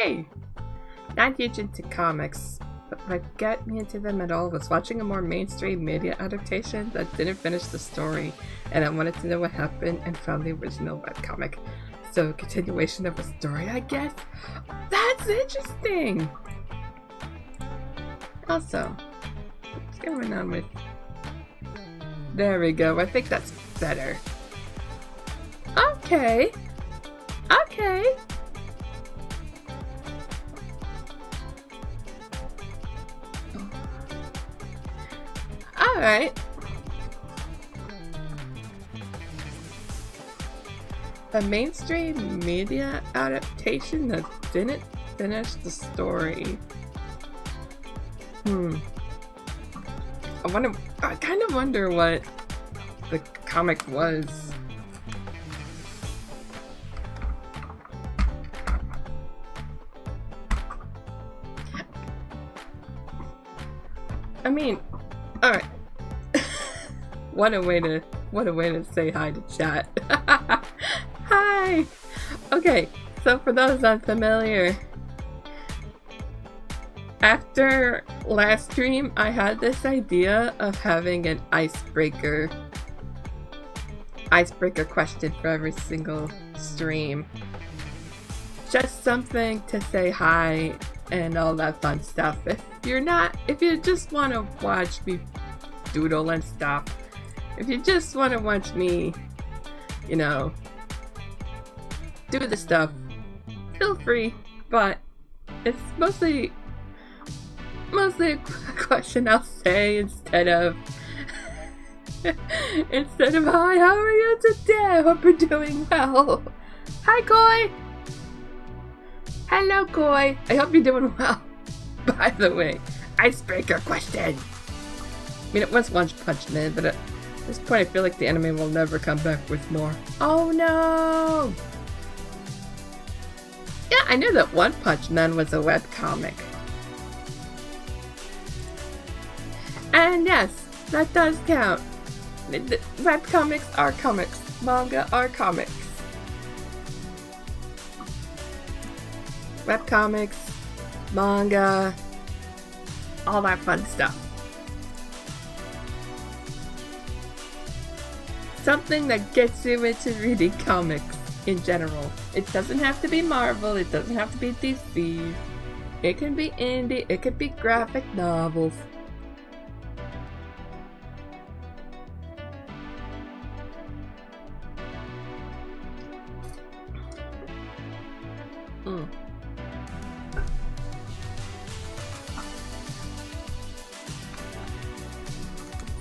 Hey! Not huge into comics, but what got me into them at all was watching a more mainstream media adaptation that didn't finish the story, and I wanted to know what happened and found the original webcomic. So, continuation of a story, I guess? That's interesting! Also, what's going on with... There we go, I think that's better. Okay. Okay. Alright. A mainstream media adaptation that didn't finish the story. I kind of wonder what the comic was. I mean, alright. What a way to say hi to chat. Hi! Okay, so for those unfamiliar, after last stream, I had this idea of having an icebreaker question for every single stream. Just something to say hi and all that fun stuff. If you just want to watch me doodle and stuff, if you just want to watch me, you know, do the stuff, feel free, but it's mostly a question I'll say instead of hi, how are you today? I hope you're doing well. Hi, Koi. Hello, Koi. I hope you're doing well. By the way, icebreaker question. I mean, it was One Punch Man, but at this point I feel like the anime will never come back with more. Oh no! Yeah, I knew that One Punch Man was a webcomic. And yes, that does count. Webcomics are comics. Manga are comics. Webcomics, manga, all that fun stuff. Something that gets you into reading comics in general. It doesn't have to be Marvel, it doesn't have to be DC. It can be indie, it could be graphic novels.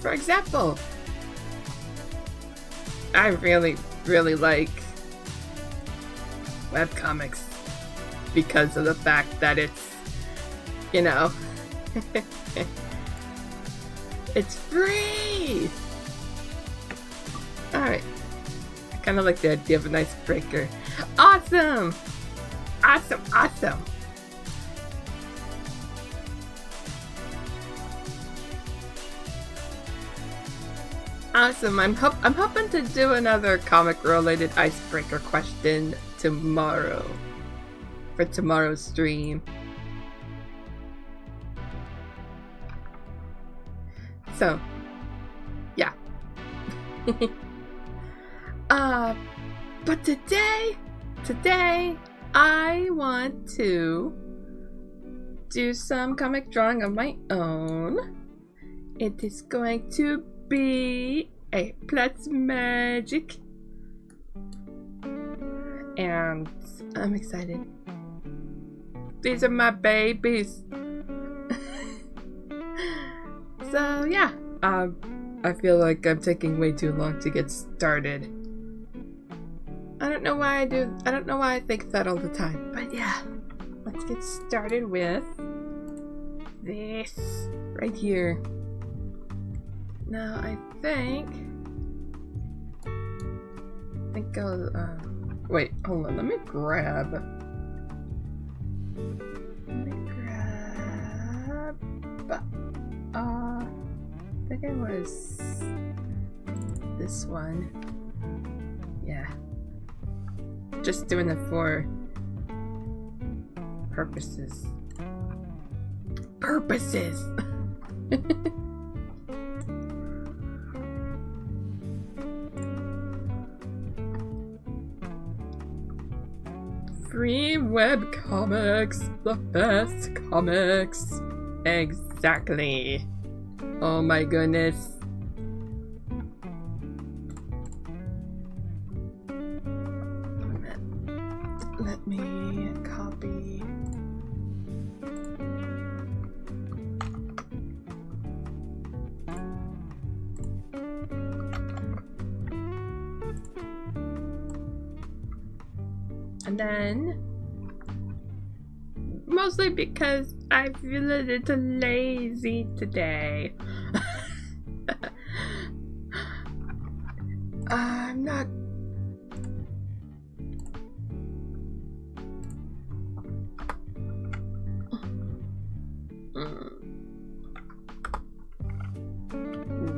For example, I really like webcomics because of the fact that it's, you know, it's free! Alright. I kind of like the idea of an icebreaker. Awesome! Awesome, awesome! Awesome, I'm hoping to do another comic-related icebreaker question tomorrow. For tomorrow's stream. So, yeah. But today, I want to do some comic drawing of my own. It is going to be a plus magic, and I'm excited. These are my babies. So yeah, I feel like I'm taking way too long to get started. I don't know why I think that all the time, but yeah, let's get started with this right here. Now I think I'll, wait, hold on, let me grab, I think it was this one, yeah, just doing it for purposes. Free web comics, the best comics. Exactly. Oh my goodness. Let me copy. And then, mostly because I feel a little lazy today. I'm not.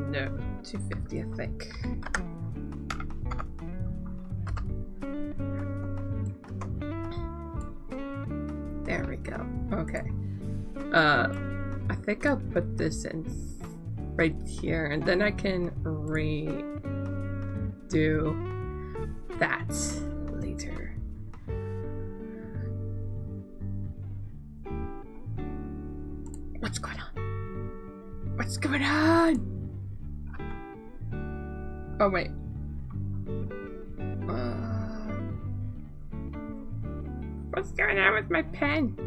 No, 250, I think. There we go. Okay. I think I'll put this in right here, and then I can redo that later. What's going on? What's going on? Oh, wait. What's going on with my pen?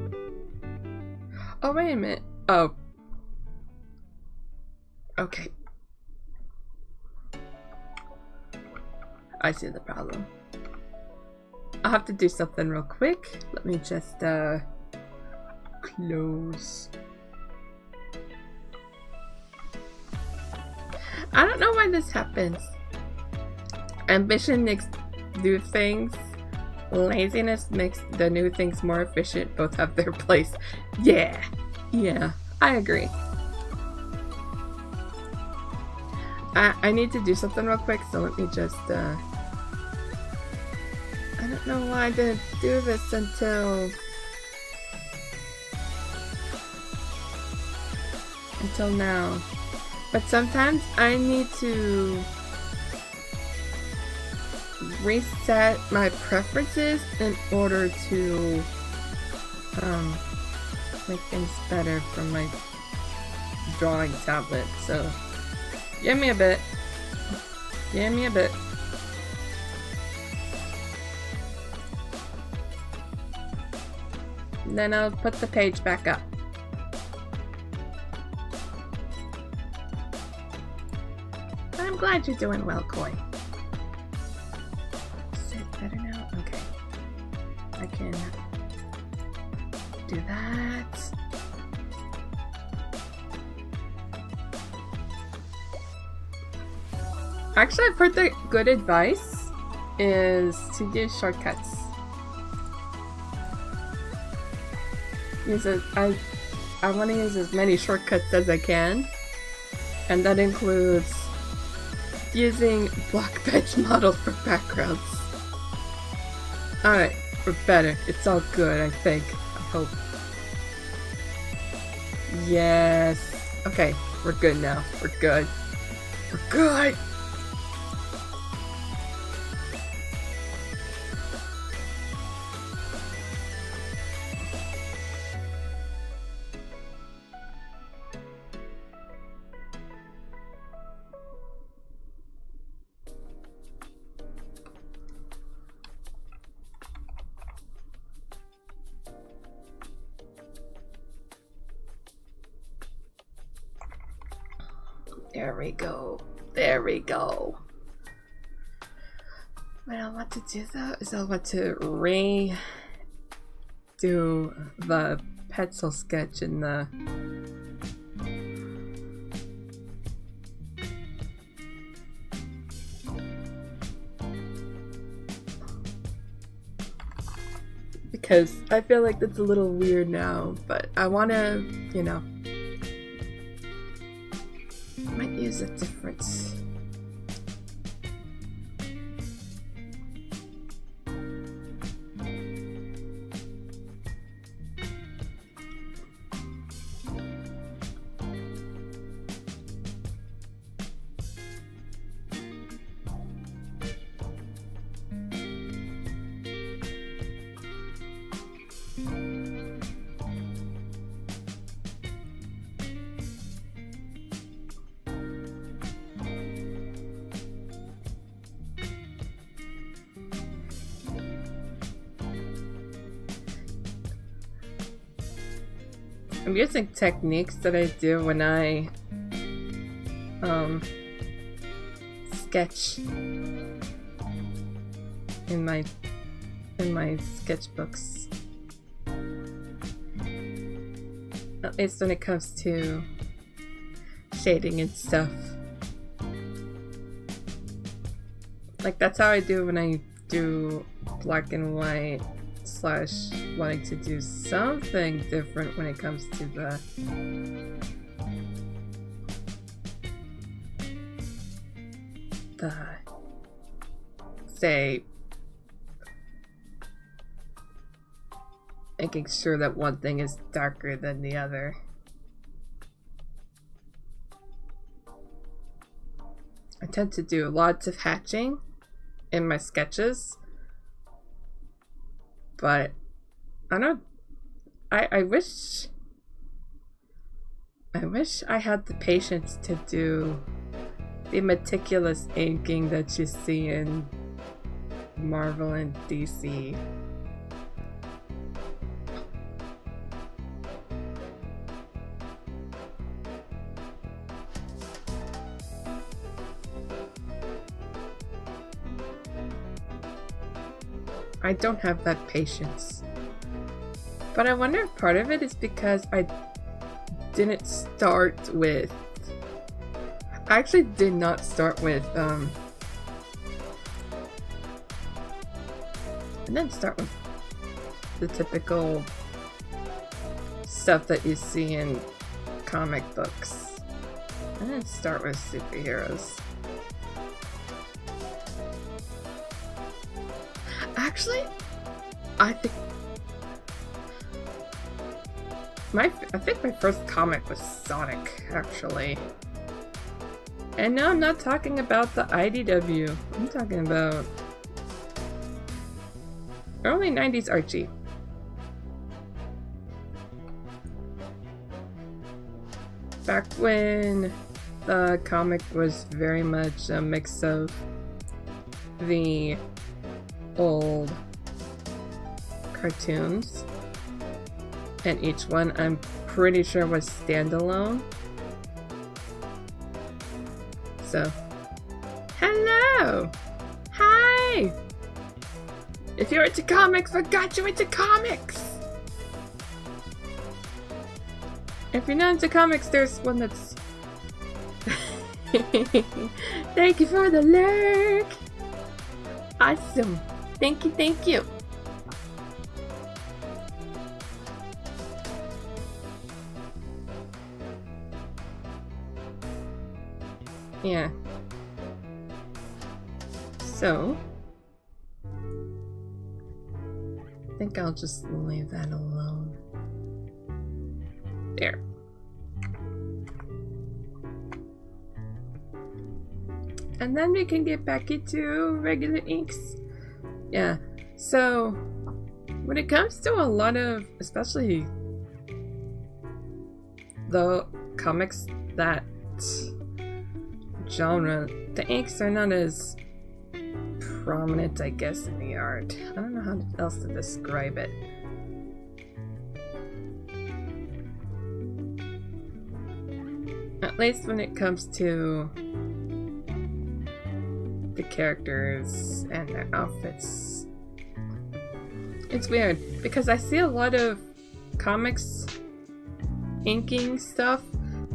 Oh, wait a minute. Oh. Okay. I see the problem. I'll have to do something real quick. Let me just, close. I don't know why this happens. Ambition makes new things. Laziness makes the new things more efficient. Both have their place. Yeah, I agree. I need to do something real quick, so let me just, I don't know why I didn't do this until now. But sometimes I need to reset my preferences in order to make things better for my drawing tablet. So give me a bit. And then I'll put the page back up. I'm glad you're doing well, Koi. Is it better now? Okay. I can do that. Actually, I've heard that good advice is to use shortcuts. I want to use as many shortcuts as I can, and that includes using Blockbench models for backgrounds. Alright, we're better. It's all good, I think. I hope. Yes. Okay, we're good now. We're good. We're good! There we go. There we go. What I want to do though is I want to redo the pencil sketch in the because I feel like that's a little weird now, but I want to, you know, might use a difference. I'm using techniques that I do when I sketch in my sketchbooks. At least when it comes to shading and stuff. Like, that's how I do when I do black and white / wanting to do something different when it comes to the say, making sure that one thing is darker than the other. I tend to do lots of hatching in my sketches, but I wish I had the patience to do the meticulous inking that you see in Marvel and DC. I don't have that patience. But I wonder if part of it is because I didn't start with... I actually did not start with, I didn't start with the typical stuff that you see in comic books. I didn't start with superheroes. Actually, I think my first comic was Sonic, actually. And no, I'm not talking about the IDW. I'm talking about early 90s Archie. Back when the comic was very much a mix of the old cartoons, and each one I'm pretty sure was standalone. So, hello! Hi! If you're into comics, what got you into comics? If you're not into comics, there's one that's... Thank you for the lurk! Awesome! Thank you, thank you! Yeah. So, I think I'll just leave that alone. There. And then we can get back into regular inks. Yeah, so when it comes to a lot of, especially the comics that genre, the inks are not as prominent, I guess, in the art. I don't know how else to describe it. At least when it comes to the characters and their outfits. It's weird, because I see a lot of comics inking stuff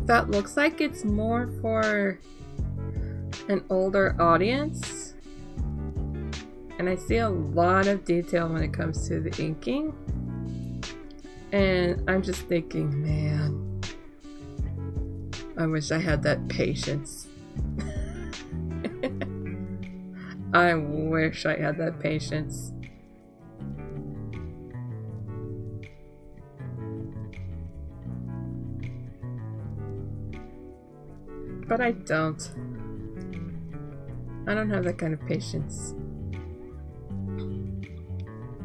that looks like it's more for an older audience, and I see a lot of detail when it comes to the inking, and I'm just thinking, man, I wish I had that patience. I wish I had that patience. But I don't. I don't have that kind of patience.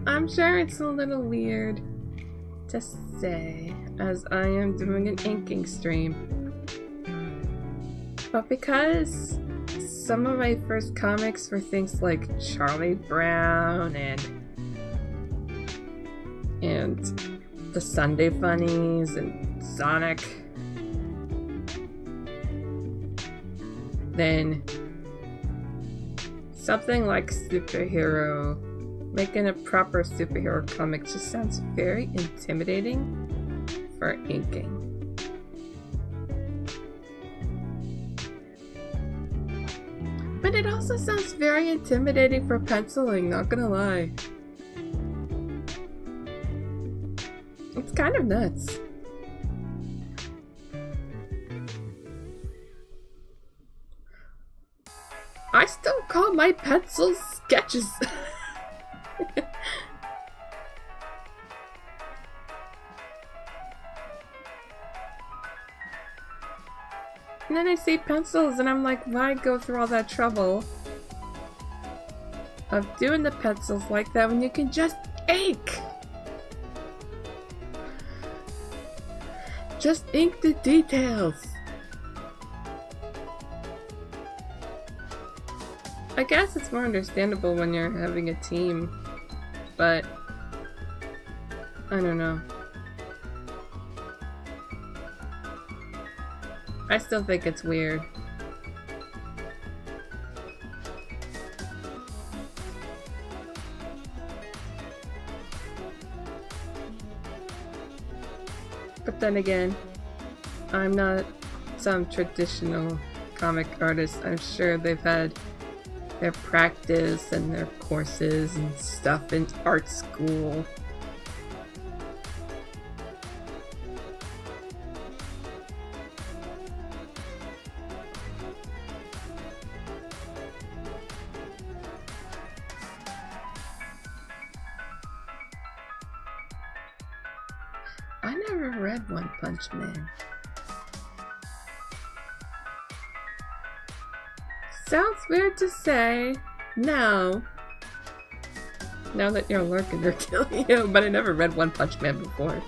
I'm sure it's a little weird to say, as I am doing an inking stream. But because some of my first comics were things like Charlie Brown and the Sunday Funnies and Sonic, then something like superhero. Making a proper superhero comic just sounds very intimidating for inking. But it also sounds very intimidating for penciling, not gonna lie. It's kind of nuts. I still call my pencils sketches. And then I see pencils and I'm like, why go through all that trouble of doing the pencils like that when you can just ink? Just ink the details. I guess it's more understandable when you're having a team, but I don't know. I still think it's weird. But then again, I'm not some traditional comic artist. I'm sure they've had their practice and their courses and stuff in art school. I never read One Punch Man. Sounds weird to say now that you're lurking, they're killing you, but I never read One Punch Man before.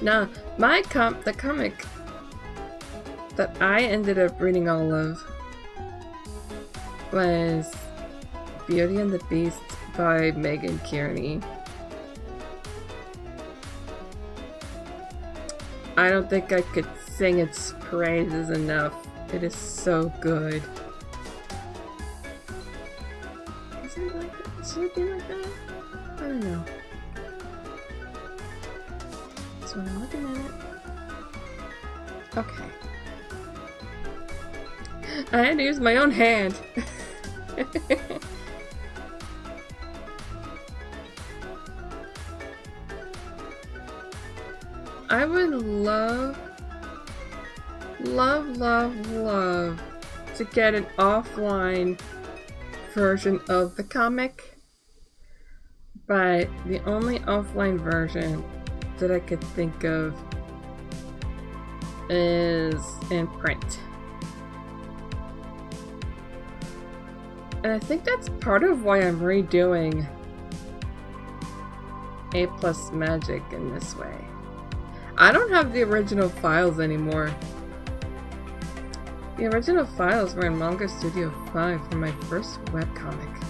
No, the comic that I ended up reading all of was Beauty and the Beast by Megan Kearney. I don't think I could sing its praises enough. It is so good. Is it like that? Should it be like that? I don't know. So when I'm looking at it... Okay. I had to use my own hand. I would love to get an offline version of the comic, but the only offline version that I could think of is in print. And I think that's part of why I'm redoing A+ Magic in this way. I don't have the original files anymore. The original files were in Manga Studio 5 for my first webcomic.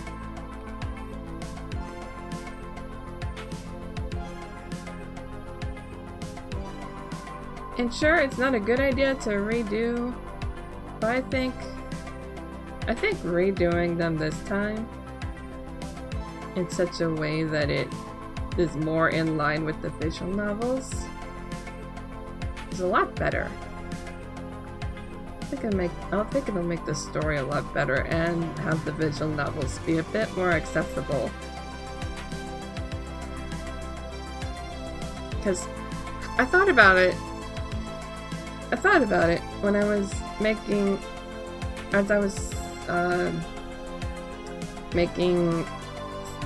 And sure, it's not a good idea to redo, but I think redoing them this time in such a way that it is more in line with the visual novels is a lot better. I think it'll make the story a lot better and have the visual novels be a bit more accessible. Because I thought about it when I was making, as I was making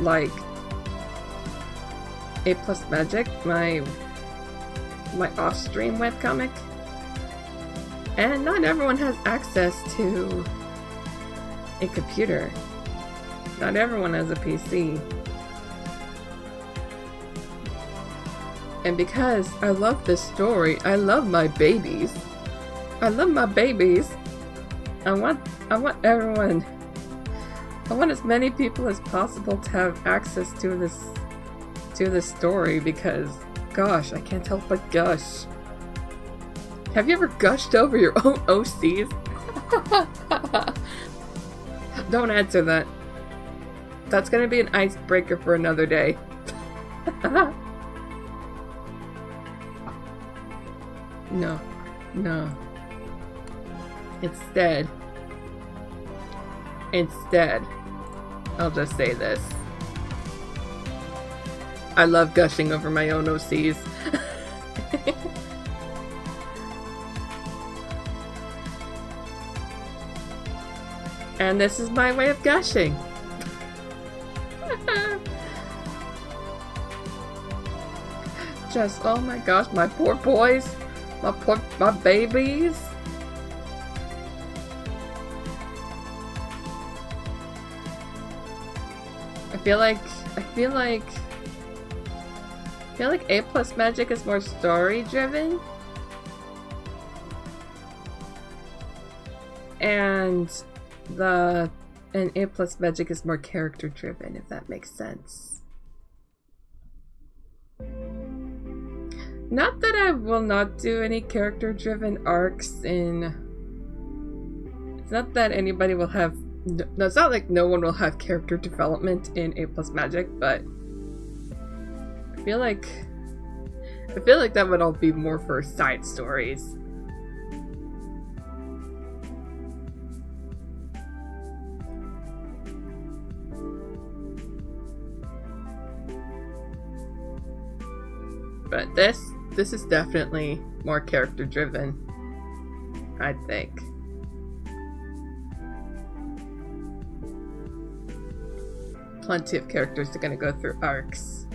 like A+ Magic, my off-stream webcomic, and not everyone has access to a computer. Not everyone has a PC. And because I love this story, I love my babies. I want everyone I want as many people as possible to have access to this story because, gosh, I can't help but gush. Have you ever gushed over your own OCs? Don't answer that. That's gonna be an icebreaker for another day. No. No. Instead, I'll just say this. I love gushing over my own OCs. And this is my way of gushing. Just, oh my gosh, my poor boys. My babies. I feel like A+ Magic is more story driven. And A+ Magic is more character driven, if that makes sense. Not that I will not do any character driven arcs in... It's not that anybody will have... No, it's not like no one will have character development in A+ Magic, but I feel like that would all be more for side stories. But this is definitely more character driven, I think. Plenty of characters are gonna go through arcs.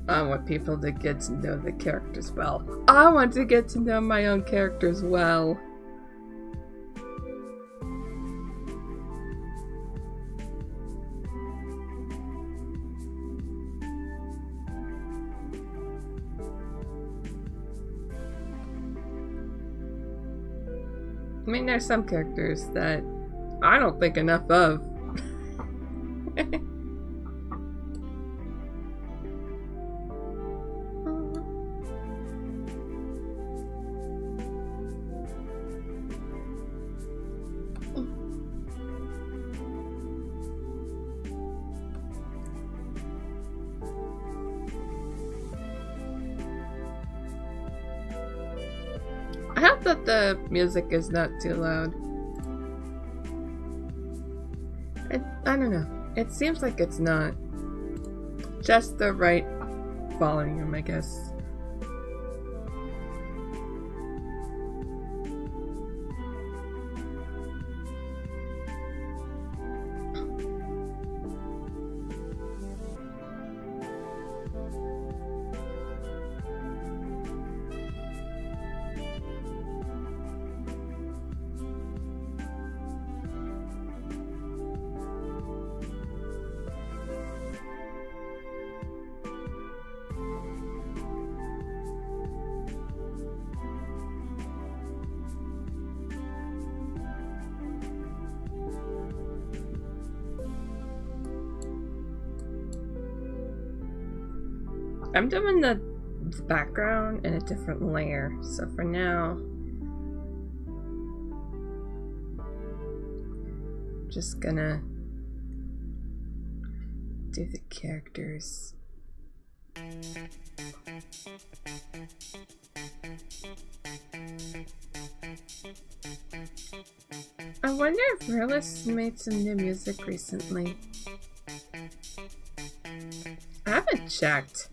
I want people to get to know the characters well. I want to get to know my own characters well. I mean, there's some characters that I don't think enough of. I hope that the music is not too loud. I don't know. It seems like it's not. Just the right volume, I guess. I'm doing the background in a different layer, so for now, I'm just gonna do the characters. I wonder if Hurrah made some new music recently. I haven't checked.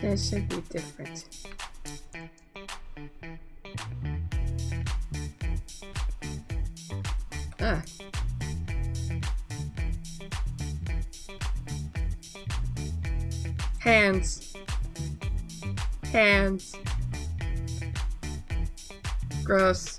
This should be different. Ah. Hands. Hands. Gross.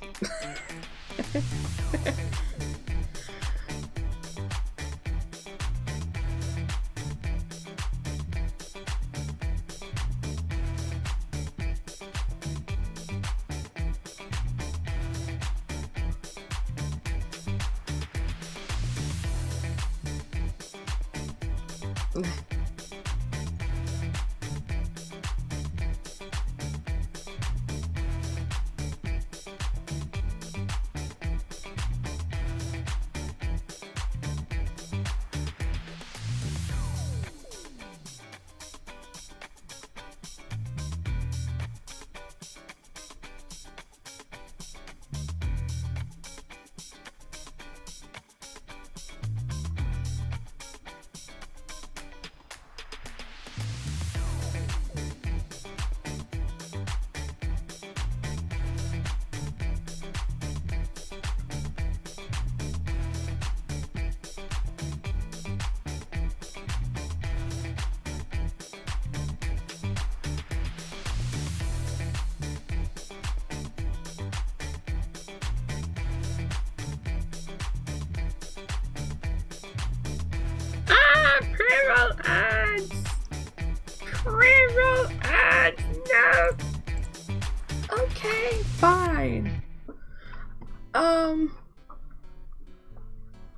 Pre-roll ads! Pre-roll ads! No! Okay, fine.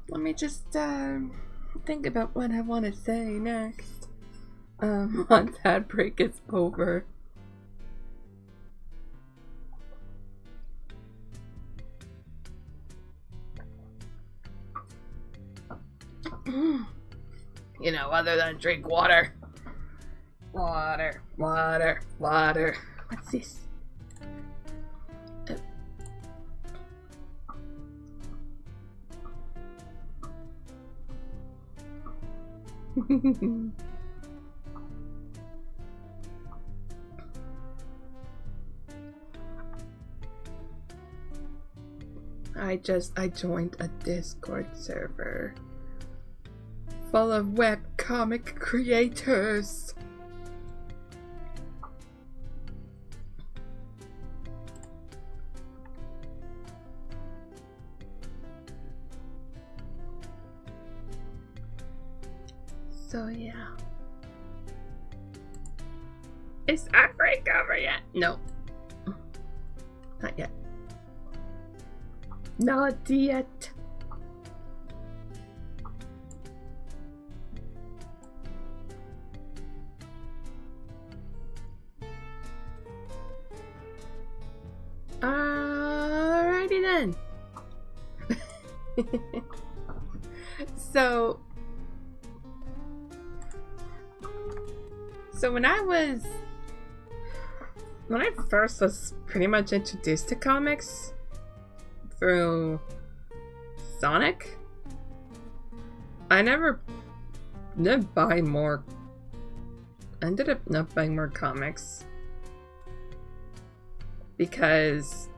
Let me just, think about what I want to say next. Once ad break is over. You know, other than drink water. Water, water, water. What's this? I joined a Discord server full of webcomic creators. So yeah. Is that break over yet? No. Not yet. Not yet. Alrighty then. So when I first was pretty much introduced to comics through Sonic, I ended up not buying more comics because,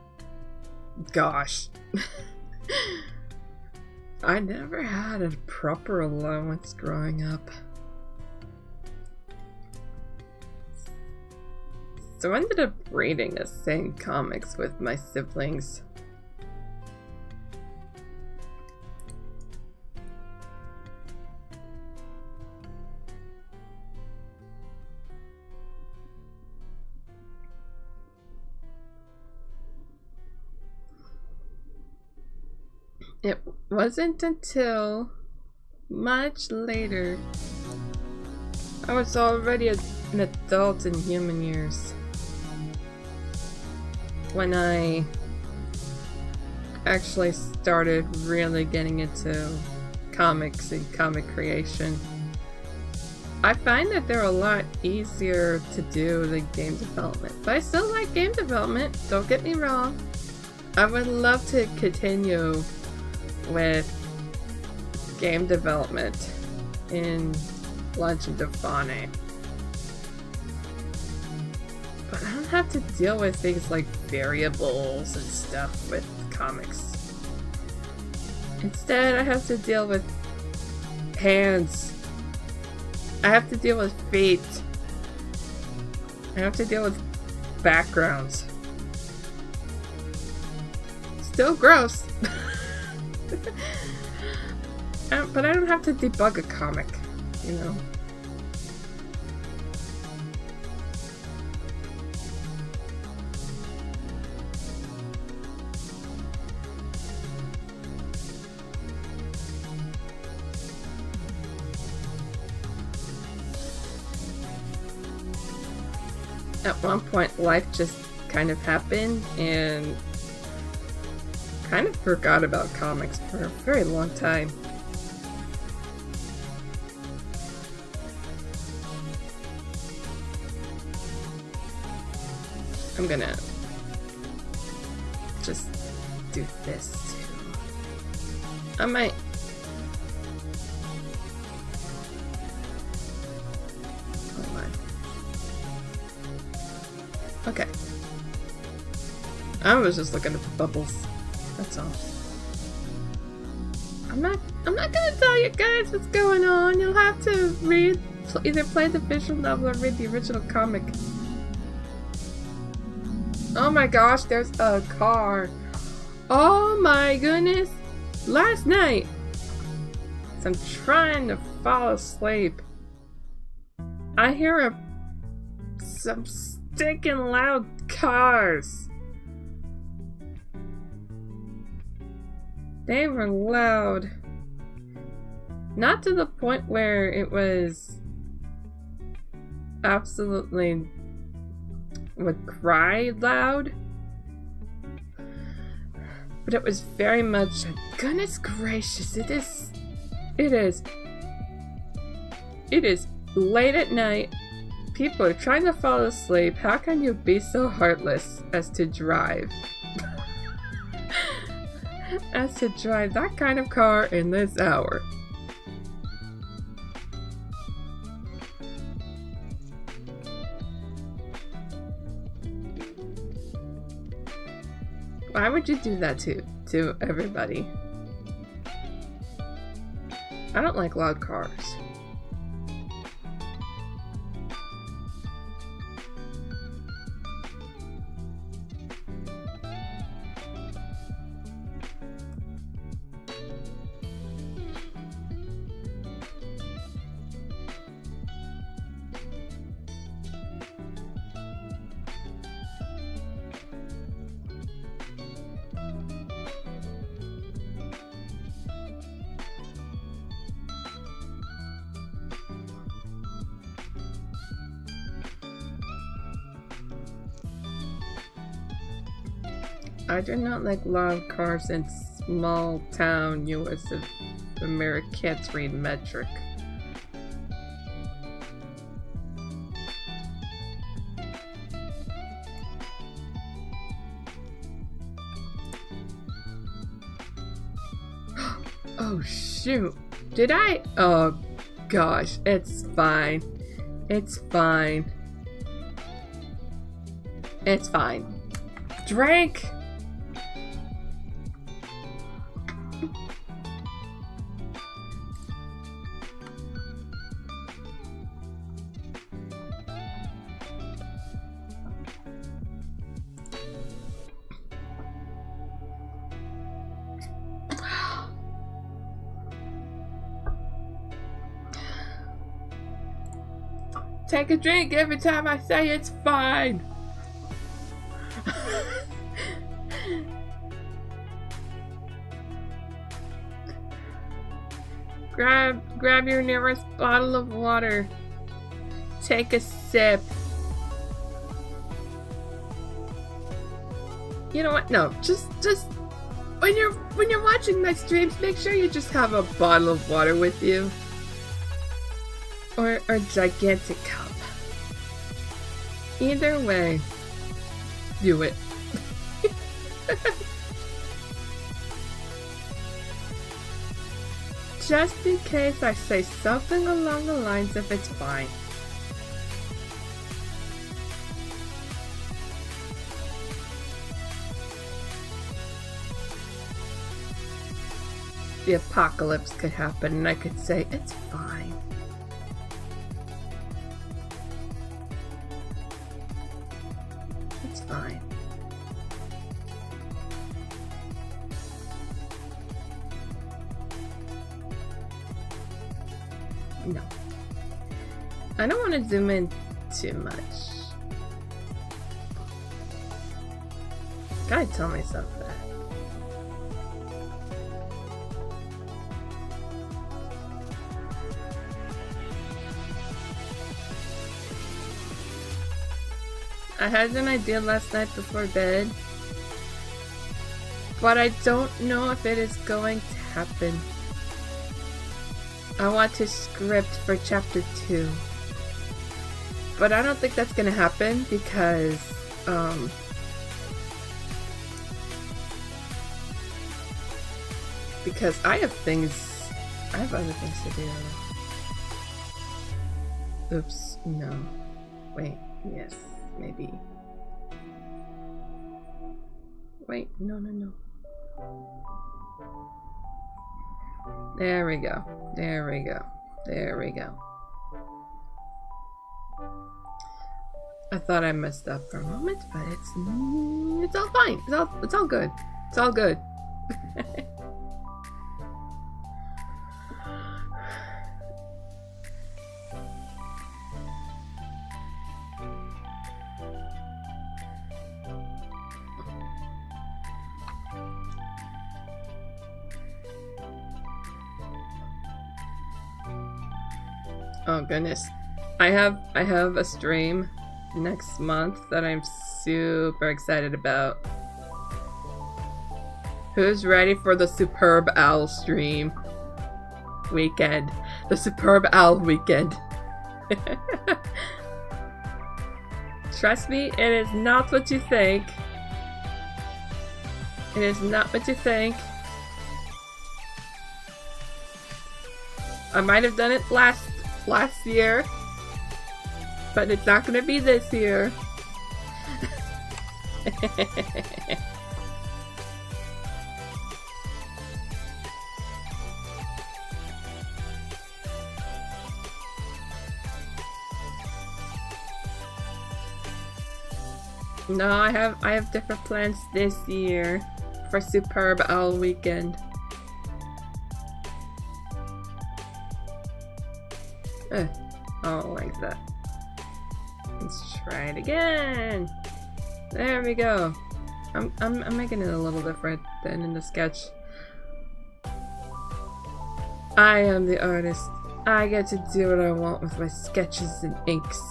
gosh, I never had a proper allowance growing up. So I ended up reading the same comics with my siblings. It wasn't until much later I was already an adult in human years when I actually started really getting into comics and comic creation. I find that they're a lot easier to do than game development, but I still like game development, don't get me wrong. I would love to continue with game development in Legend of Fane. But I don't have to deal with things like variables and stuff with comics. Instead, I have to deal with hands. I have to deal with feet. I have to deal with backgrounds. still gross. But I don't have to debug a comic, you know. At one point, life just kind of happened, and kind of forgot about comics for a very long time. I'm gonna just do this too. I might. Hold on. Okay. I was just looking at the bubbles. That's all. I'm not gonna tell you guys what's going on. You'll have to either play the visual novel or read the original comic. Oh my gosh, there's a car. Oh my goodness. Last night, as I'm trying to fall asleep, I hear some stinking loud cars. They were loud. Not to the point where it was absolutely would cry loud, but it was very much, goodness gracious, it is late at night, people are trying to fall asleep, how can you be so heartless as to drive that kind of car in this hour? Why would you do that to everybody? I don't like loud cars. I do not like loud cars in small town US of America can't read metric. Oh shoot. Did I? Oh gosh, it's fine. It's fine. It's fine. Drink! Take a drink every time I say it's fine. Grab your nearest bottle of water. Take a sip. You know what? No, just when you're watching my streams, make sure you just have a bottle of water with you. Or a gigantic cup. Either way, do it. Just in case I say something along the lines of it's fine. The apocalypse could happen and I could say it's fine. It's fine. No. I don't want to zoom in too much. Gotta tell myself that. I had an idea last night before bed, but I don't know if it is going to happen. I want to script for chapter 2, but I don't think that's gonna happen because I have other things to do. Oops, no. Wait, yes, maybe. Wait, no. There we go. I thought I messed up for a moment, but it's all fine. It's all good. It's all good. Oh goodness. I have a stream next month that I'm super excited about. Who's ready for the Superb Owl stream weekend? The Superb Owl weekend. Trust me, it is not what you think. It is not what you think. I might have done it last year, but it's not gonna be this year. No, I have different plans this year for Superb Owl weekend. I don't like that. Let's try it again. There we go. I'm making it a little different than in the sketch. I am the artist. I get to do what I want with my sketches and inks.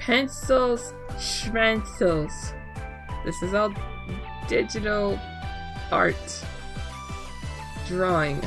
Pencils, schmencils. This is all digital art. Drawing.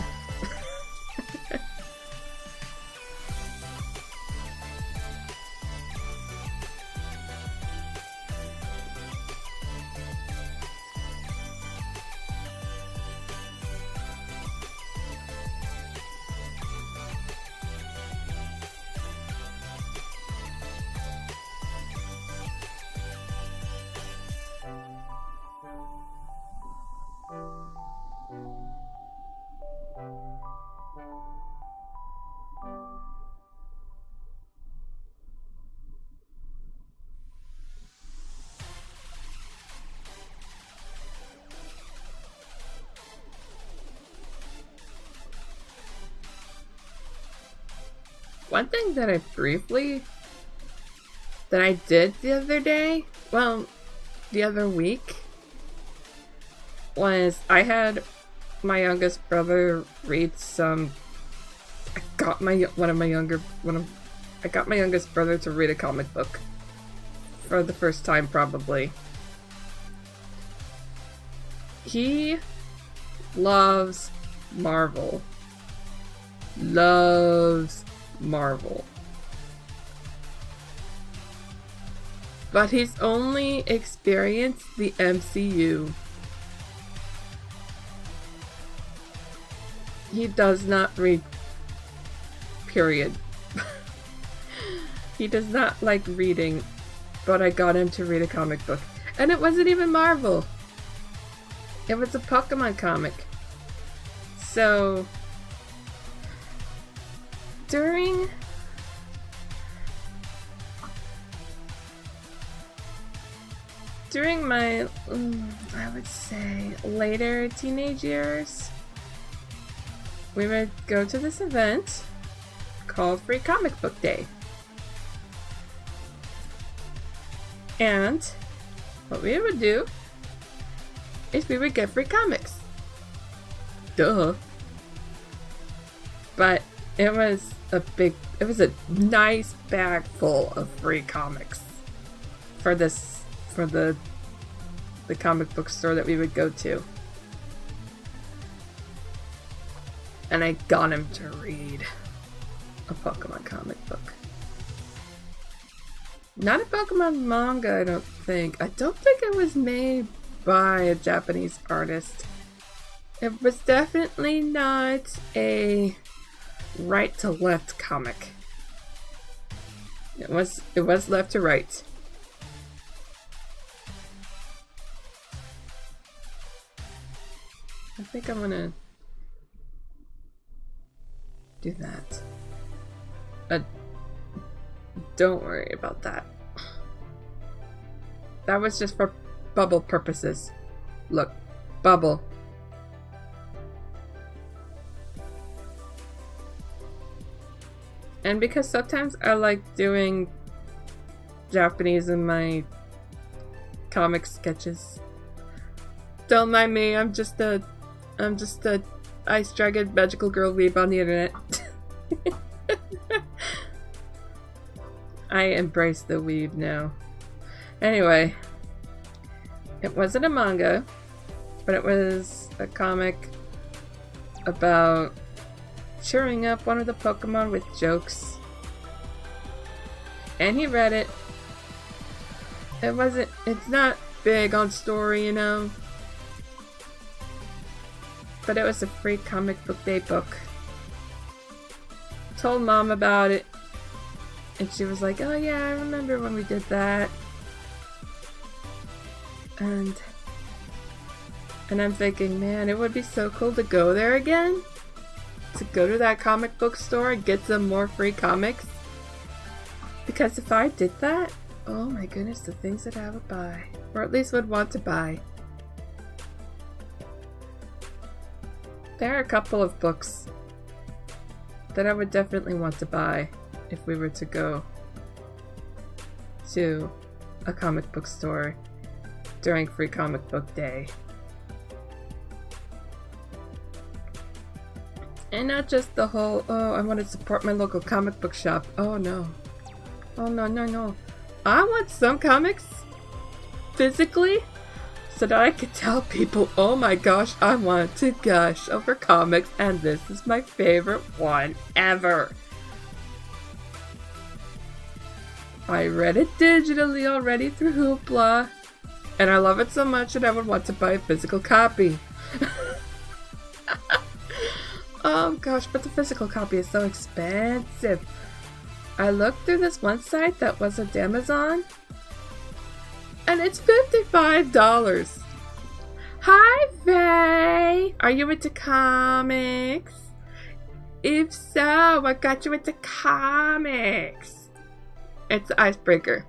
One thing that I did the other day, well, the other week, was I had my youngest brother read some. I got my youngest brother to read a comic book for the first time, probably. He loves Marvel. But he's only experienced the MCU. He does not read, period. He does not like reading, but I got him to read a comic book. And it wasn't even Marvel. It was a Pokemon comic. So during my, I would say, later teenage years, we would go to this event called Free Comic Book Day. And what we would do is we would get free comics. Duh. But it was a nice bag full of free comics for the comic book store that we would go to. And I got him to read a Pokemon comic book. Not a Pokemon manga, I don't think. I don't think it was made by a Japanese artist. It was definitely not a right to left comic. It was left to right. I think I'm gonna do that. Don't worry about that. That was just for bubble purposes. Look, bubble. And because sometimes I like doing Japanese in my comic sketches. Don't mind me, I'm just a ice dragon magical girl weeb on the internet. I embrace the weeb now. Anyway, it wasn't a manga, but it was a comic about cheering up one of the Pokemon with jokes. And he read it. It's not big on story, you know. But it was a free comic book day book. Told Mom about it. And she was like, oh yeah, I remember when we did that. And I'm thinking, man, it would be so cool to go there again. To go to that comic book store and get some more free comics. Because if I did that, oh my goodness, the things that I would buy. Or at least would want to buy. There are a couple of books that I would definitely want to buy if we were to go to a comic book store during Free Comic Book Day. And not just the whole, oh, I want to support my local comic book shop. Oh no. Oh no, no, no. I want some comics physically so that I could tell people, oh my gosh, I want to gush over comics and this is my favorite one ever. I read it digitally already through Hoopla and I love it so much that I would want to buy a physical copy. Oh gosh, but the physical copy is so expensive. I looked through this one site that was at Amazon, and it's $55. Hi, Faye! Are you into comics? If so, what got you into comics? It's Icebreaker.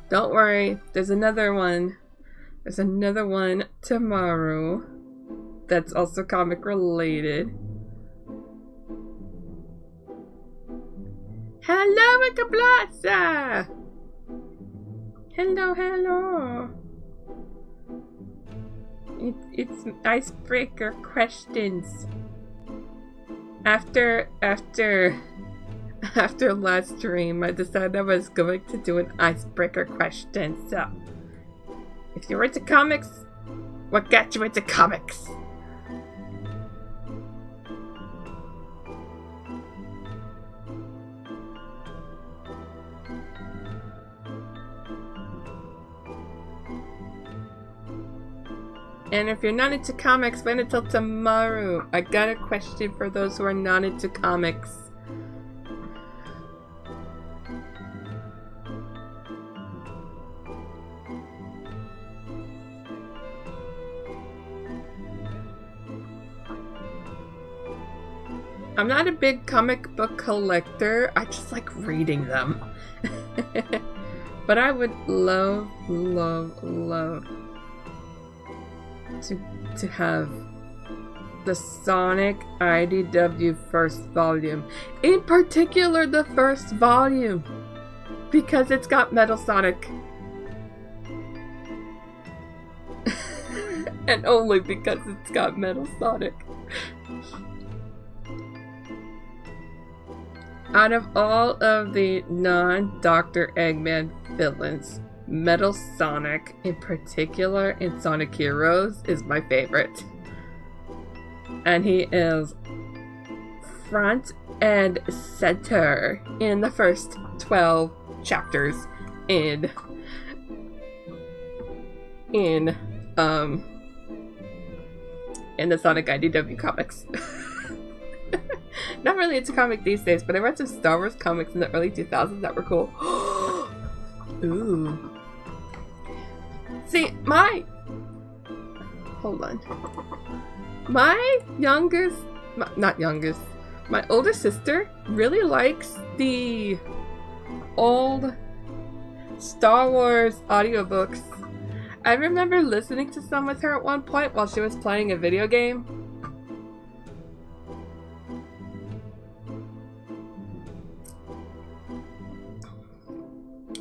Don't worry, there's another one. There's another one tomorrow that's also comic related. Hello, Wiccablazza! Hello, hello. It's icebreaker questions. After last stream, I decided I was going to do an icebreaker question. So, if you're into comics, what got you into comics? And if you're not into comics, wait until tomorrow. I got a question for those who are not into comics. I'm not a big comic book collector. I just like reading them. But I would love to have the Sonic IDW first volume. In particular, the first volume. Because it's got Metal Sonic. And only because it's got Metal Sonic. Out of all of the non-Dr. Eggman villains, Metal Sonic, in particular in Sonic Heroes, is my favorite. And he is front and center in the first 12 chapters in the Sonic IDW comics. Not really into comic these days, but I read some Star Wars comics in the early 2000s that were cool. Ooh. See, hold on. My older sister really likes the old Star Wars audiobooks. I remember listening to some with her at one point while she was playing a video game.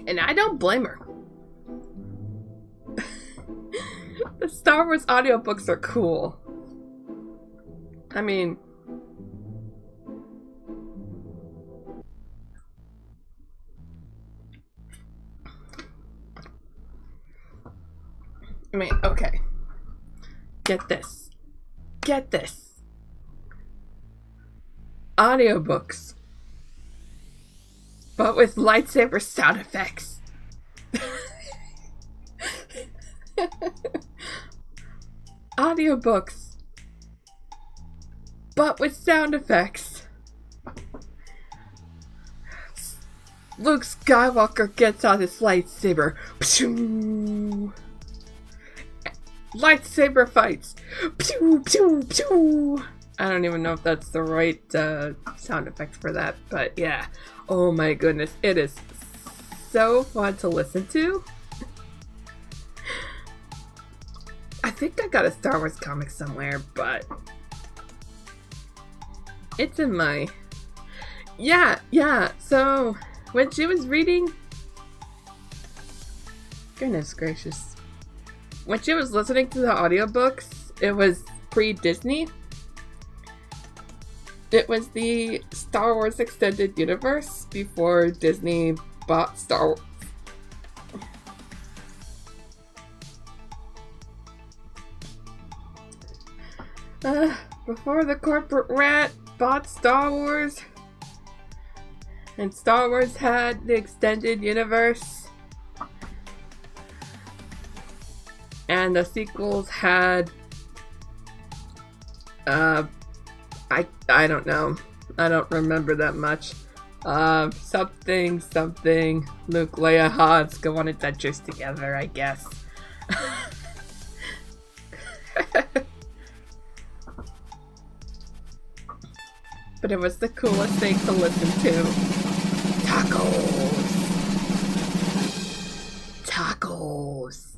And I don't blame her. The Star Wars audiobooks are cool. I mean, okay. Get this. Audiobooks. But with lightsaber sound effects. Audiobooks. But with sound effects. Luke Skywalker gets out his lightsaber. Lightsaber fights. Pew, pew, pew. I don't even know if that's the right sound effect for that, but yeah. Oh my goodness, it is so fun to listen to. I think I got a Star Wars comic somewhere, but it's in my... Yeah, so when she was reading... Goodness gracious. When she was listening to the audiobooks, it was pre-Disney. It was the Star Wars Extended Universe before Disney bought Star Wars. Before the corporate rat bought Star Wars, and Star Wars had the Extended Universe, and the sequels had I don't know. I don't remember that much. Something, Luke, Leia, Hans go on adventures together, I guess. But it was the coolest thing to listen to. Tacos.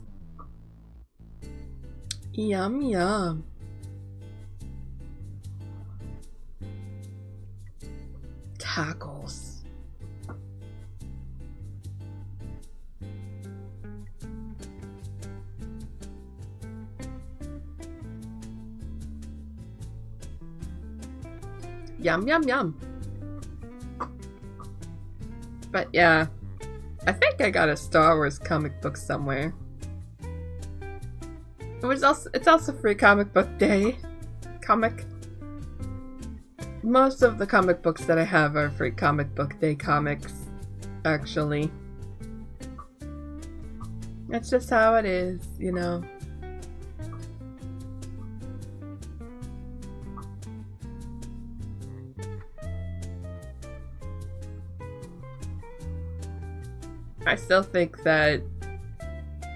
Yum, yum. Tacos. Yum, yum, yum. But yeah, I think I got a Star Wars comic book somewhere. It's also free comic book day. Most of the comic books that I have are free comic book day comics, actually. That's just how it is, you know. I still think that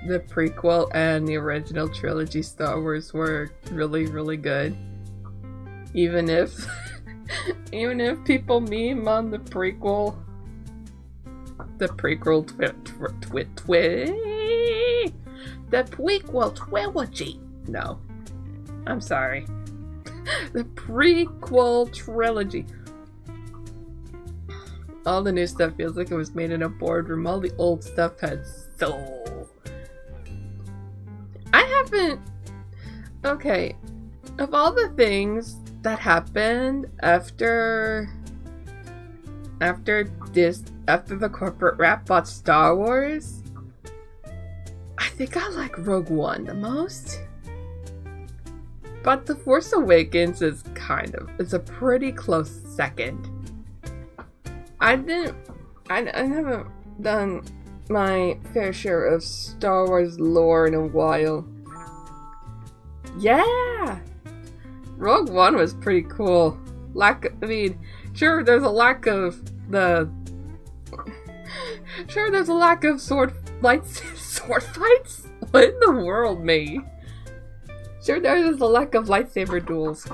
the prequel and the original trilogy Star Wars were really, really good. Even if people meme on the prequel trilogy. No. I'm sorry. The prequel trilogy. All the new stuff feels like it was made in a boardroom. All the old stuff had soul. I haven't... Okay. Of all the things that happened after the corporate rap bought Star Wars, I think I like Rogue One the most. But The Force Awakens is it's a pretty close second. I haven't done my fair share of Star Wars lore in a while. Yeah! Rogue One was pretty cool. Sure, there's a lack of sword fights? What in the world, me? Sure, there's a lack of lightsaber duels.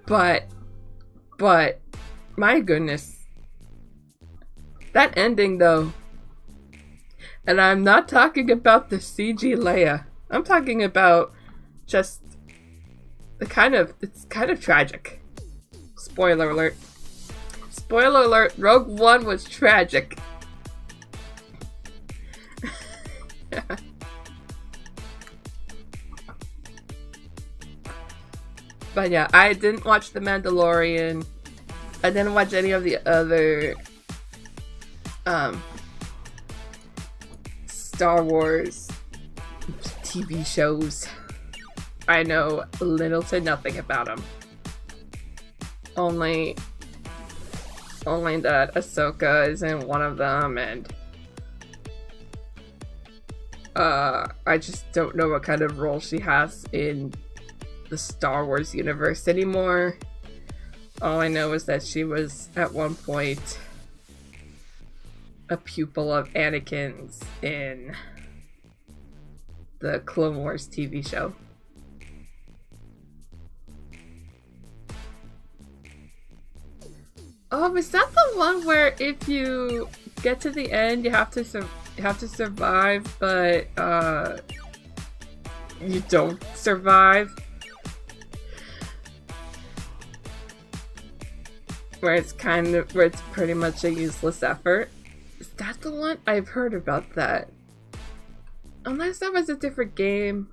But, my goodness. That ending, though. And I'm not talking about the CG Leia. I'm talking about just it's kind of tragic. Spoiler alert. Spoiler alert, Rogue One was tragic. But yeah, I didn't watch The Mandalorian. I didn't watch any of the other Star Wars TV shows. I know little to nothing about them. Only that Ahsoka is in one of them, and I just don't know what kind of role she has in the Star Wars universe anymore. All I know is that she was at one point a pupil of Anakin's in the Clone Wars TV show. Oh, is that the one where if you get to the end, you have to survive, but you don't survive? Where it's pretty much a useless effort. Is that the one? I've heard about that. Unless that was a different game.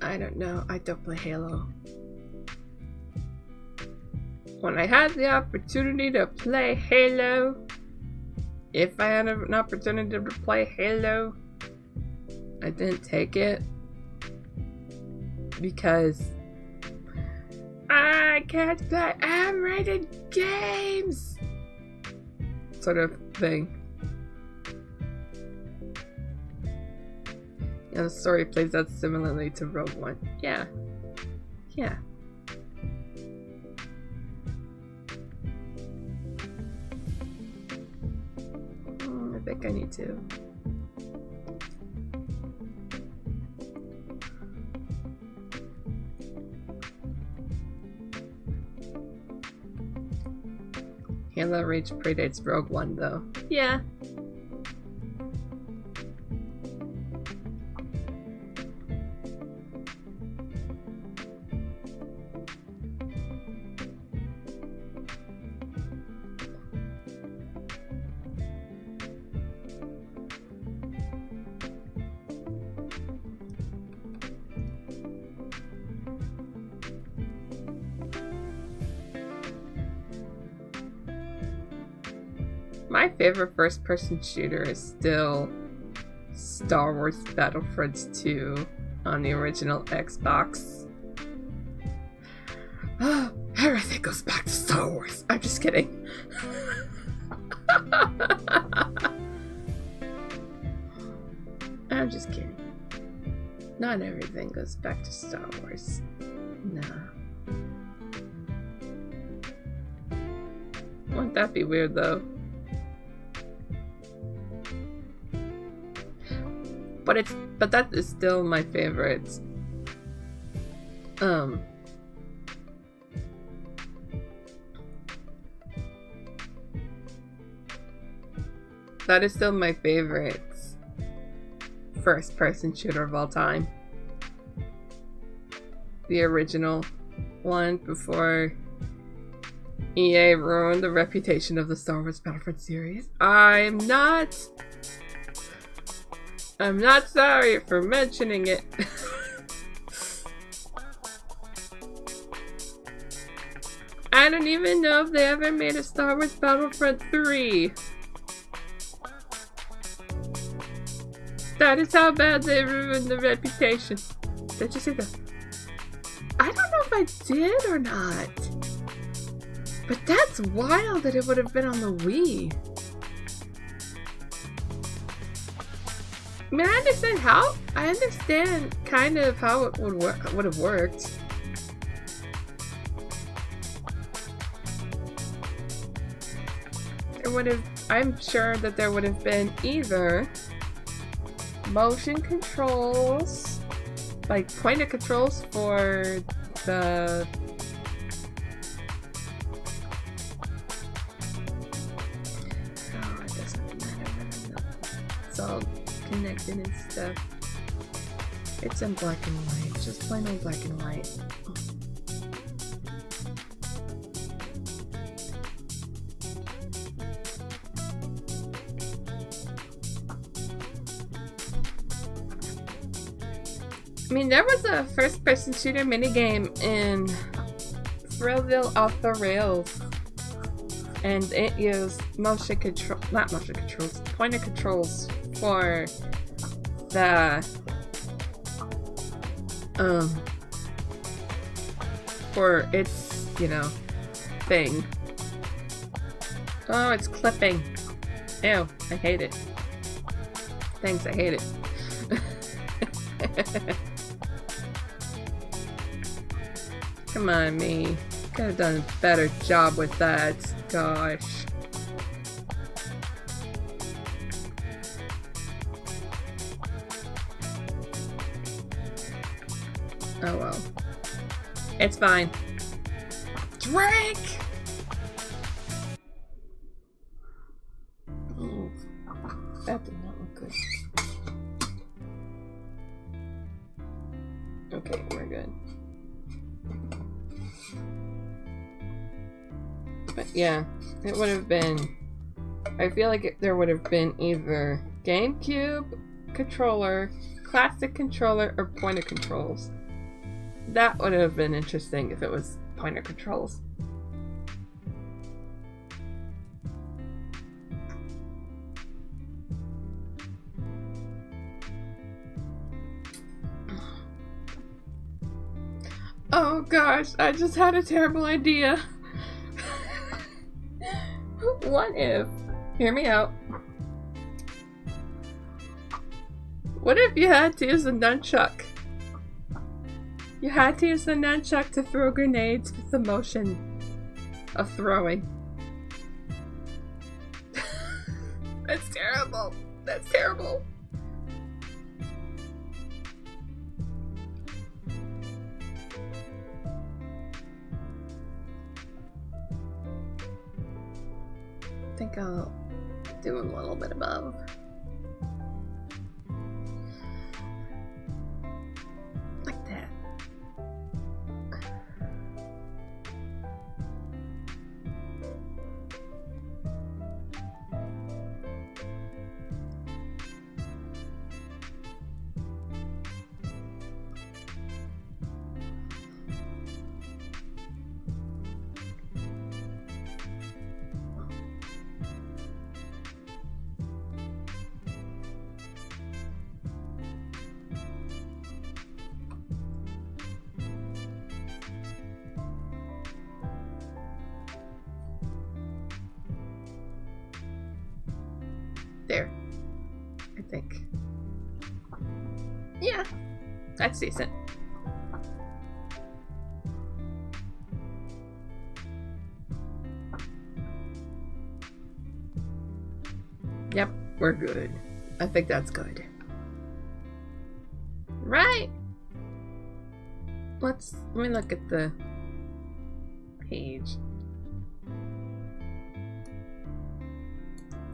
I don't know. I don't play Halo. When I had the opportunity to play Halo, if I had an opportunity to play Halo, I didn't take it because I can't play M-rated games, sort of thing. And the story plays out similarly to Rogue One. Yeah. Yeah. I think I need to. Halo Reach predates Rogue One, though. Yeah. My favorite first-person shooter is still Star Wars Battlefront 2 on the original Xbox. Everything goes back to Star Wars. I'm just kidding. I'm just kidding. Not everything goes back to Star Wars. Nah. Wouldn't that be weird though? But that is still my favorite. That is still my favorite first-person shooter of all time. The original one before EA ruined the reputation of the Star Wars Battlefront series. I'm not sorry for mentioning it. I don't even know if they ever made a Star Wars Battlefront 3. That is how bad they ruined the reputation. Did you see that? I don't know if I did or not. But that's wild that it would have been on the Wii. I mean, I understand kind of how it would have worked. I'm sure that there would have been either motion controls, like pointer controls for the it doesn't matter. It's all connected and stuff. It's in black and white, just plain old black and white. I mean, there was a first-person shooter minigame in Thrillville Off the Rails, and it used pointer controls for the for its, you know, thing. Oh, it's clipping. Ew, I hate it. Thanks, I hate it. Come on, me. Could have done a better job with that. Gosh. Oh well. It's fine. Drink! Oh, that did not look good. Okay, we're good. But yeah, it would have been... I feel like there would have been either GameCube controller, classic controller, or pointer controls. That would have been interesting if it was pointer controls. Oh gosh, I just had a terrible idea. What if... Hear me out. What if you had to use a nunchuck? You had to use the nunchuck to throw grenades with the motion of throwing. That's terrible. That's terrible. I think I'll do a little bit above. Like that. There. I think. Yeah. That's decent. Yep, we're good. I think that's good. Right. Let me look at the page.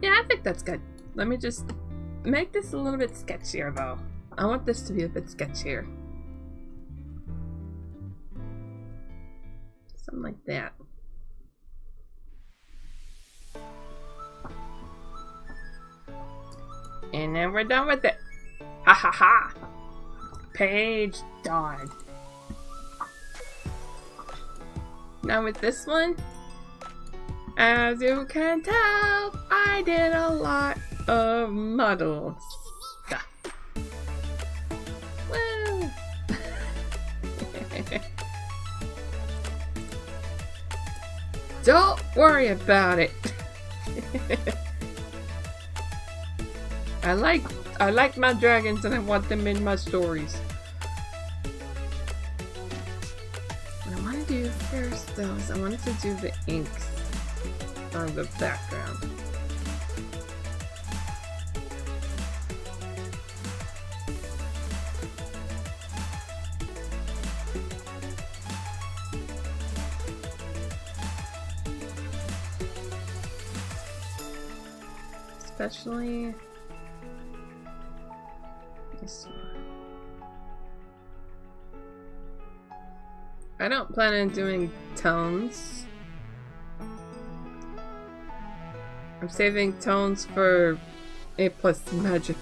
Yeah, I think that's good. Let me just make this a little bit sketchier though. I want this to be a bit sketchier. Something like that. And then we're done with it. Ha ha ha! Page done. Now with this one, as you can tell, I did a lot of model stuff. Woo! Don't worry about it. I like my dragons and I want them in my stories. What I want to do first though is I wanted to do the inks on the background. Especially this one. I don't plan on doing tones. I'm saving tones for A+ magic.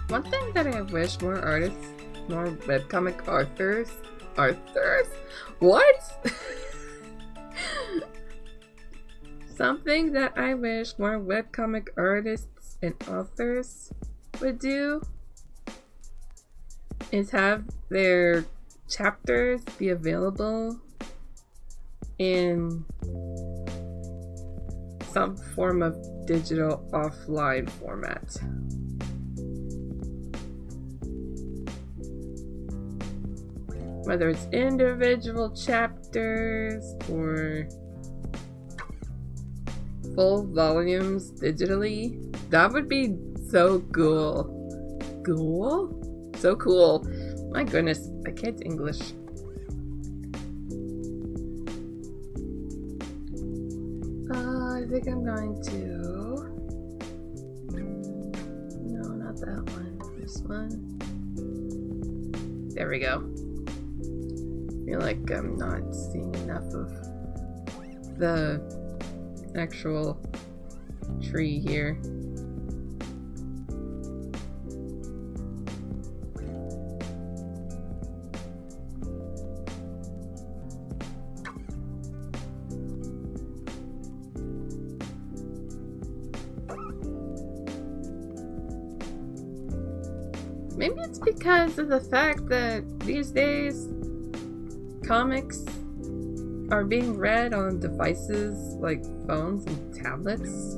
One thing that I wish more artists, more webcomic authors, what? Something that I wish more webcomic artists and authors would do is have their chapters be available in some form of digital offline format. Whether it's individual chapters or full volumes digitally, that would be so cool. Cool? So cool. My goodness, I can't English. I think I'm going to... No, not that one. This one. There we go. I feel like I'm not seeing enough of the actual tree here. Maybe it's because of the fact that these days comics are being read on devices like phones and tablets.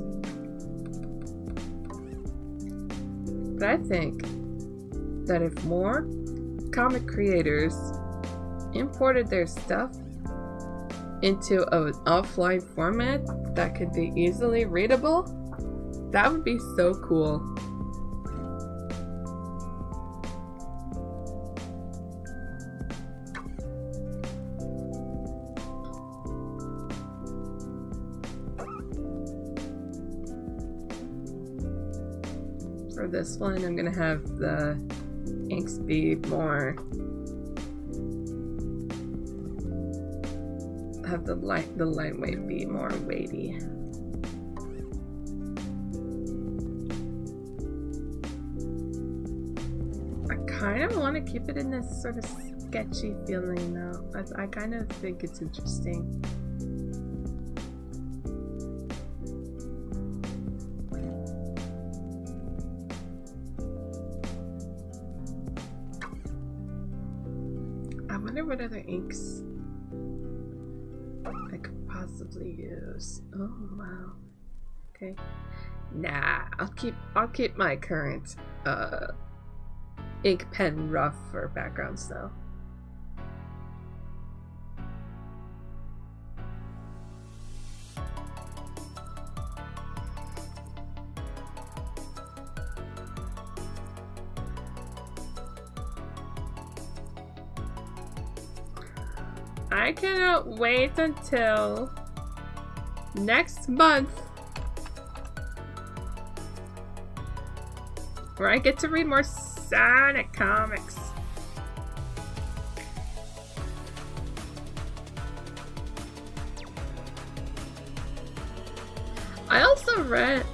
But I think that if more comic creators imported their stuff into an offline format that could be easily readable, that would be so cool. for this one, I'm gonna have the inks be more, have the lightweight be more weighty. I kind of want to keep it in this sort of sketchy feeling though. I kind of think it's interesting. I wonder what other inks I could possibly use. Oh wow. Okay. Nah, I'll keep my current ink pen rough for backgrounds though. I cannot wait until next month where I get to read more Sonic comics. I also read,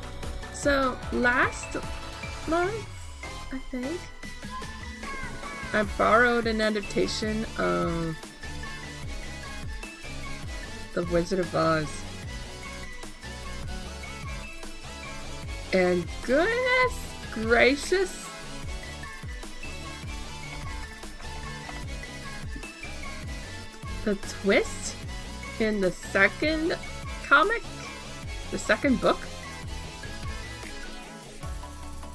so last month, I think, I borrowed an adaptation of The Wizard of Oz. And goodness gracious, the twist in the second comic, the second book,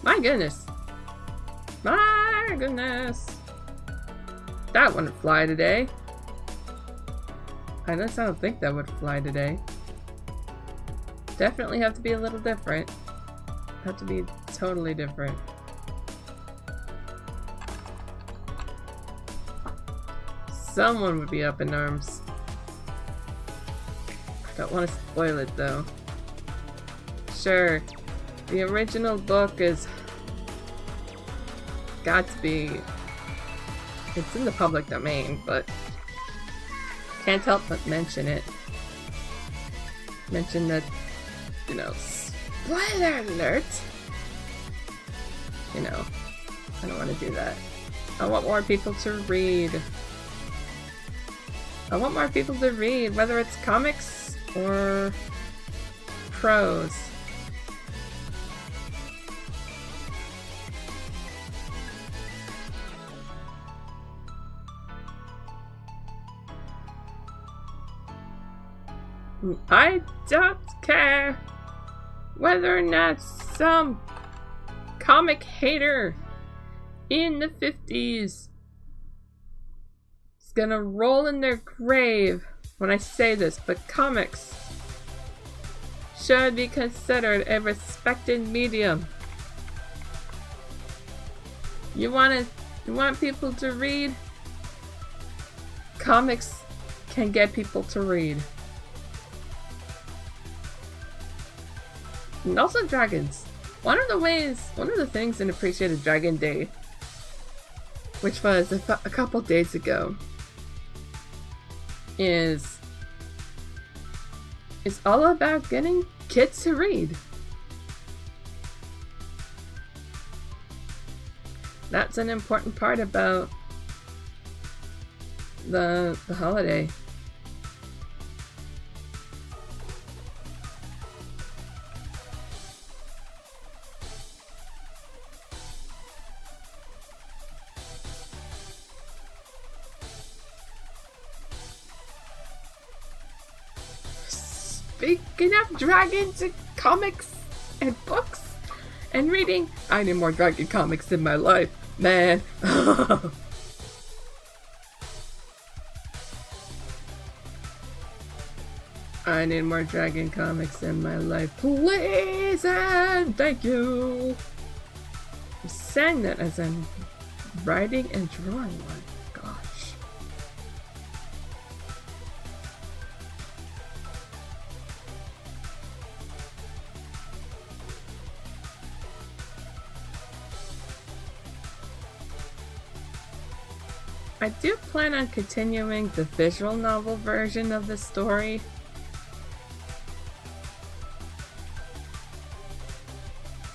my goodness, that wouldn't fly today. I don't think that would fly today. Definitely have to be a little different. Have to be totally different. Someone would be up in arms. Don't want to spoil it though. Sure, the original book is got to be, it's in the public domain, but can't help but mention it. Mention that, you know, spoiler alert! You know, I don't want to do that. I want more people to read. I want more people to read, whether it's comics or prose. I don't care whether or not some comic hater in the 50s is gonna roll in their grave when I say this, but comics should be considered a respected medium. You want people to read? Comics can get people to read. And also dragons. One of the things in Appreciated Dragon Day, which was a couple days ago, is all about getting kids to read. That's an important part about the holiday. Speaking of dragons and comics and books and reading, I need more dragon comics in my life, man. I need more dragon comics in my life, please and thank you. I'm saying that as I'm writing and drawing one. Gosh. I do plan on continuing the visual novel version of the story.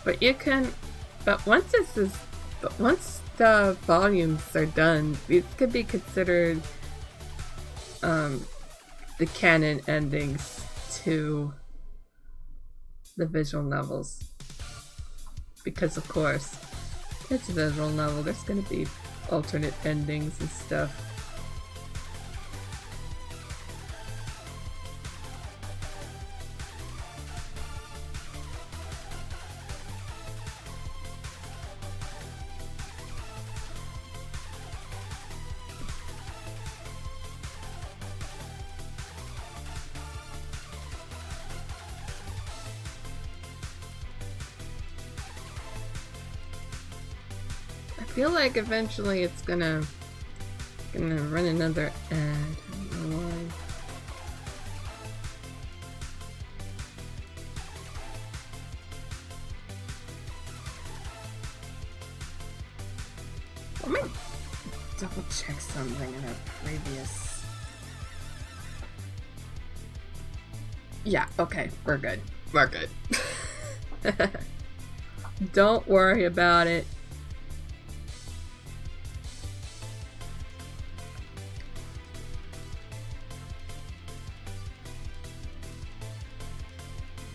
But you can, once the volumes are done, these could be considered the canon endings to the visual novels. Because of course, it's a visual novel, there's gonna be alternate endings and stuff. I feel like eventually it's gonna run another ad. I don't know why. Let me double check something in our previous. Yeah, okay, we're good. We're good. Don't worry about it.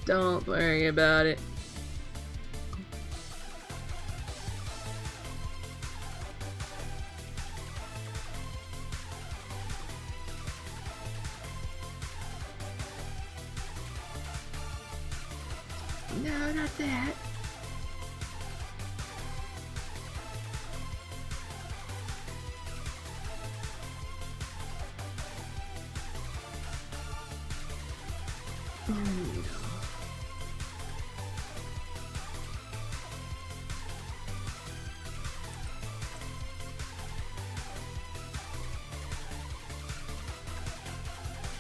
Don't worry about it. No, not that.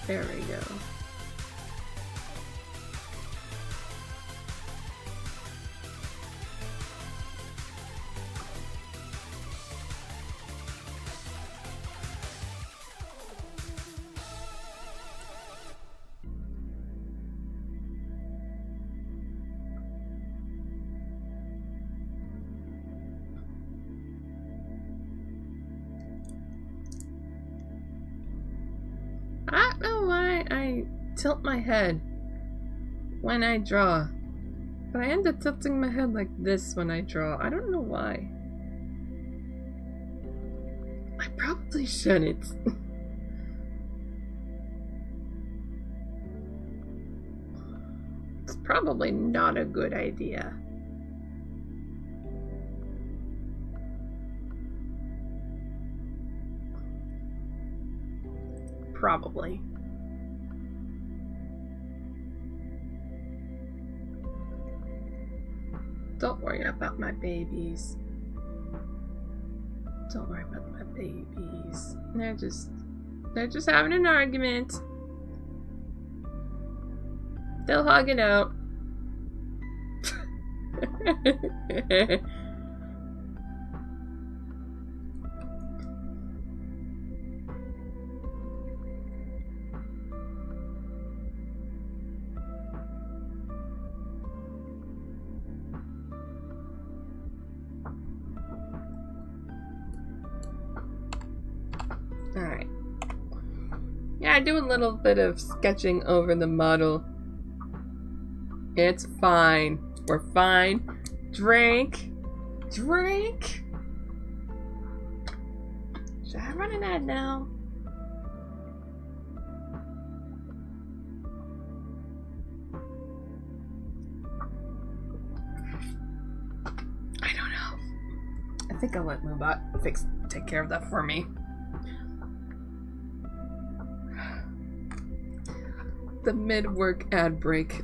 There we go. I don't know why I tilt my head when I draw, but I end up tilting my head like this when I draw. I don't know why. I probably shouldn't. It's probably not a good idea. Probably. Don't worry about my babies. Don't worry about my babies. They're just having an argument. They'll hug it out. Alright. Yeah, I do a little bit of sketching over the model. It's fine. We're fine. Drink. Drink. Should I run an ad now? I don't know. I think I'll let Moobot take care of that for me. The mid-work ad break.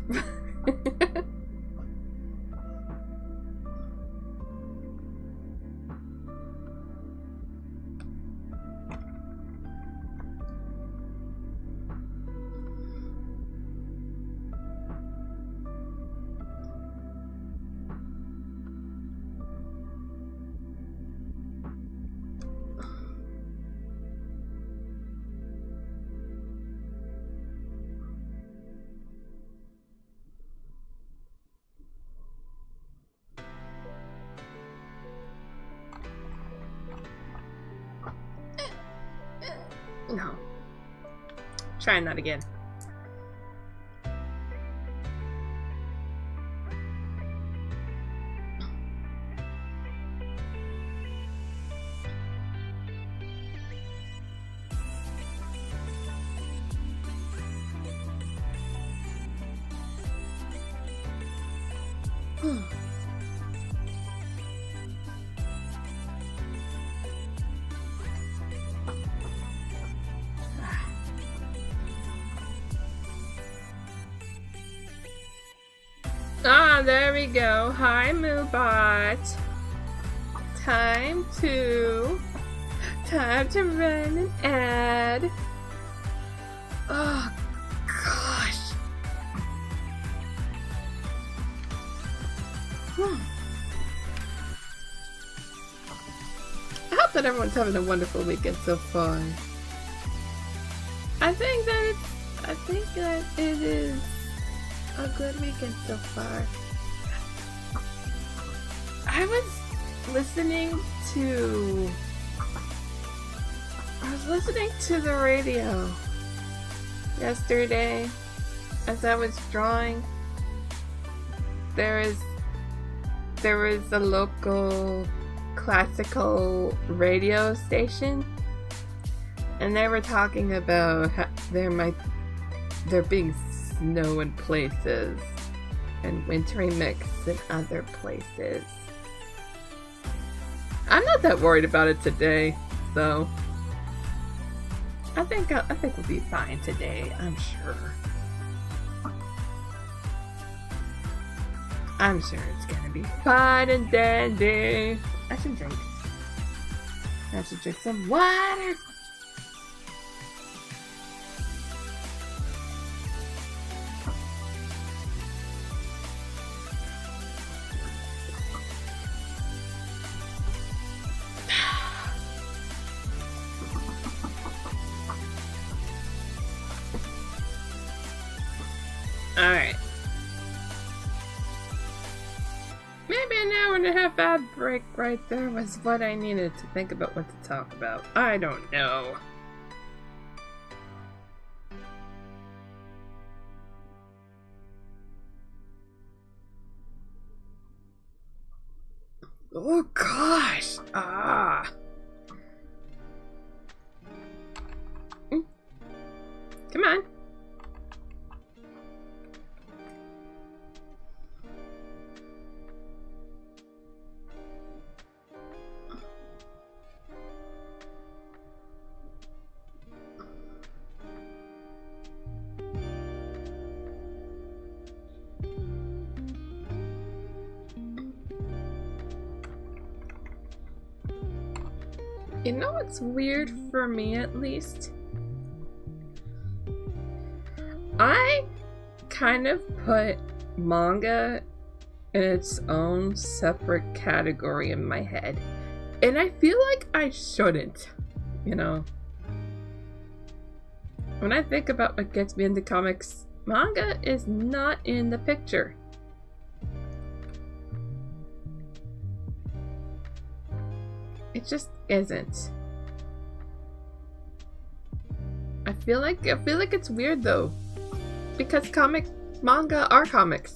No. Trying that again. Ah, there we go. Hi, Moobot. Time to run an ad. Oh, gosh. I hope that everyone's having a wonderful weekend so far. I think that it is a good weekend so far. I was listening to the radio yesterday as I was drawing. There was a local classical radio station, and they were talking about how there being snow in places and wintry mix in other places. I'm not that worried about it today, though. I think we'll be fine today. I'm sure. I'm sure it's gonna be fine and dandy. I should drink some water. Alright. Maybe an hour and a half ad break right there was what I needed to think about what to talk about. I don't know. Oh gosh! Ah! Come on. You know what's weird for me, at least? I kind of put manga in its own separate category in my head. And I feel like I shouldn't, you know? When I think about what gets me into comics, manga is not in the picture. It just isn't. I feel like it's weird though, because manga are comics.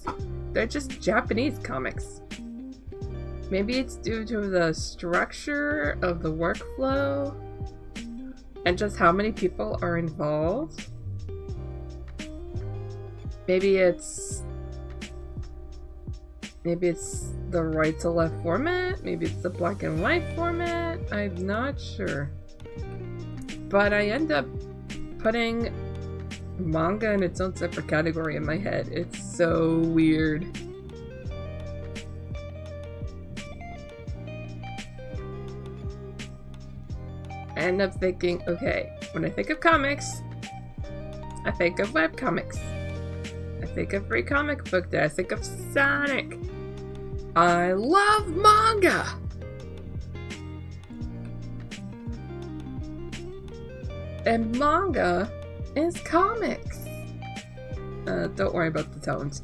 They're just Japanese comics. Maybe it's due to the structure of the workflow and just how many people are involved. Maybe it's the right to left format. Maybe it's the black and white format. I'm not sure. But I end up putting manga in its own separate category in my head. It's so weird. I end up thinking, okay, when I think of comics, I think of webcomics. I think of Free Comic Book Day. I think of Sonic. I love manga! And manga is comics. Don't worry about the tones.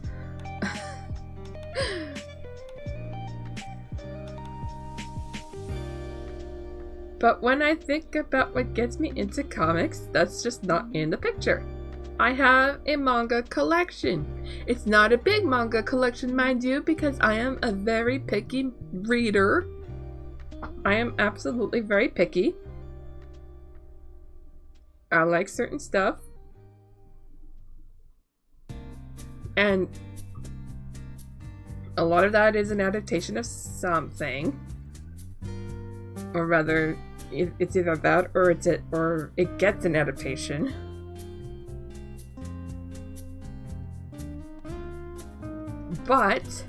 But when I think about what gets me into comics, that's just not in the picture. I have a manga collection. It's not a big manga collection, mind you, because I am a very picky reader. I am absolutely very picky. I like certain stuff. And a lot of that is an adaptation of something. Or rather, it's either that or it gets an adaptation. But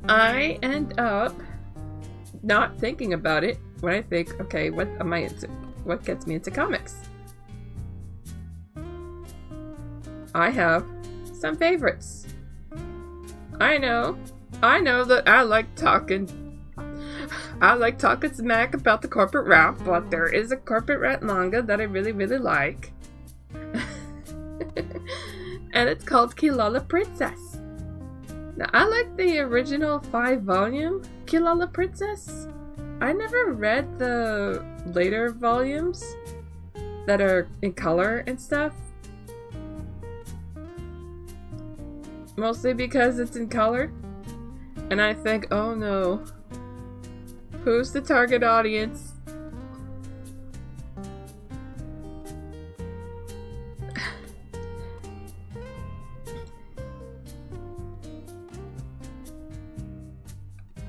I end up not thinking about it when I think, okay, what am I into? What gets me into comics? I have some favorites. I know that I like talking smack about the corporate rap, but there is a corporate rap manga that I really, really like. And it's called Kilala Princess. Now, I like the original 5-volume Kilala Princess. I never read the later volumes that are in color and stuff. Mostly because it's in color. And I think, oh no. Who's the target audience?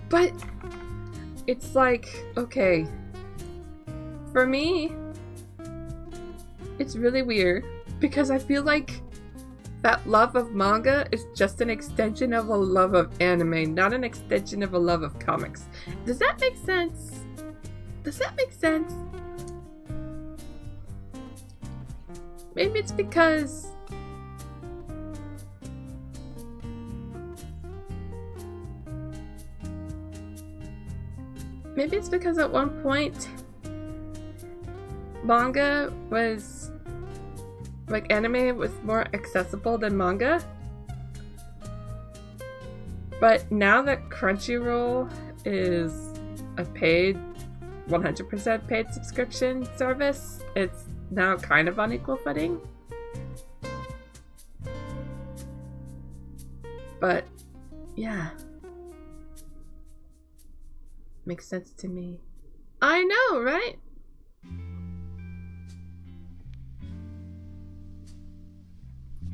But it's like, okay, for me, it's really weird because I feel like that love of manga is just an extension of a love of anime, not an extension of a love of comics. Does that make sense? Does that make sense? Maybe it's because at one point manga was like anime was more accessible than manga. But now that Crunchyroll is a paid 100% paid subscription service, it's now kind of on equal footing. But yeah. Makes sense to me. I know, right?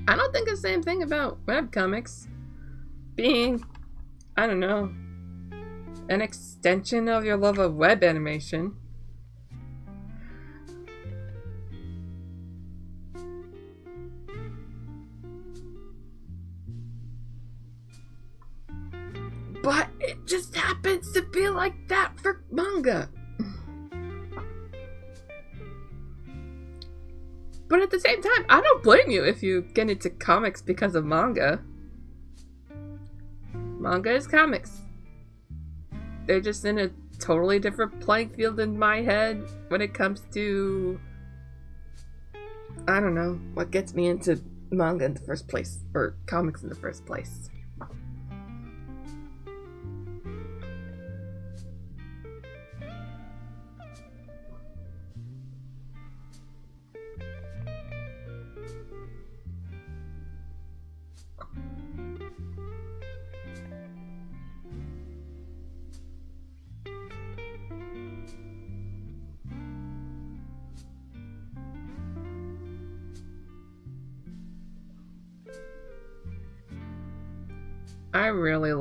I don't think the same thing about webcomics being, I don't know, an extension of your love of web animation. But it just happens to be like that for manga. But at the same time, I don't blame you if you get into comics because of manga. Manga is comics. They're just in a totally different playing field in my head when it comes to, I don't know, what gets me into manga in the first place, or comics in the first place. I really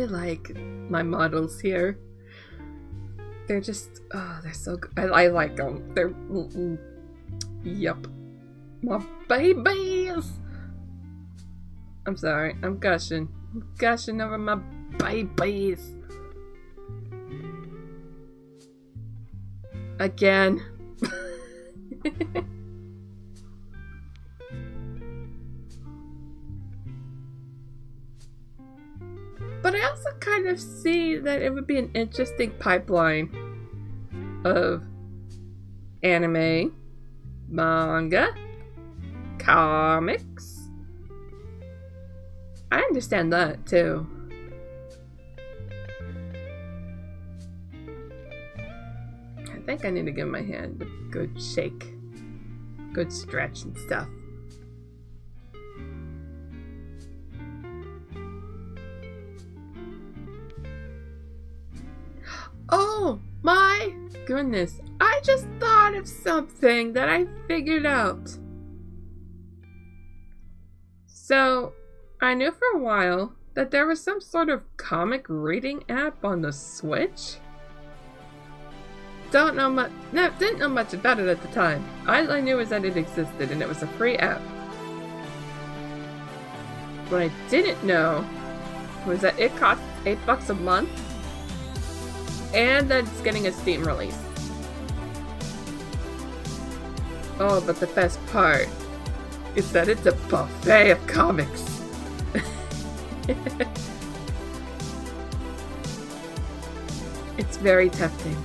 like my models here. They're just, oh, they're so good. I like them. They're, yup. My babies! I'm sorry, I'm gushing. I'm gushing over my babies. Again. But I also kind of see that it would be an interesting pipeline of anime, manga, comics. I understand that too. think I need to give my hand a good shake. Good stretch and stuff. Oh my goodness. I just thought of something that I figured out. So, I knew for a while that there was some sort of comic reading app on the Switch. Didn't know much about it at the time. All I knew was that it existed and it was a free app. What I didn't know was that it costs $8 a month and that it's getting a Steam release. Oh, but the best part is that it's a buffet of comics. It's very tempting.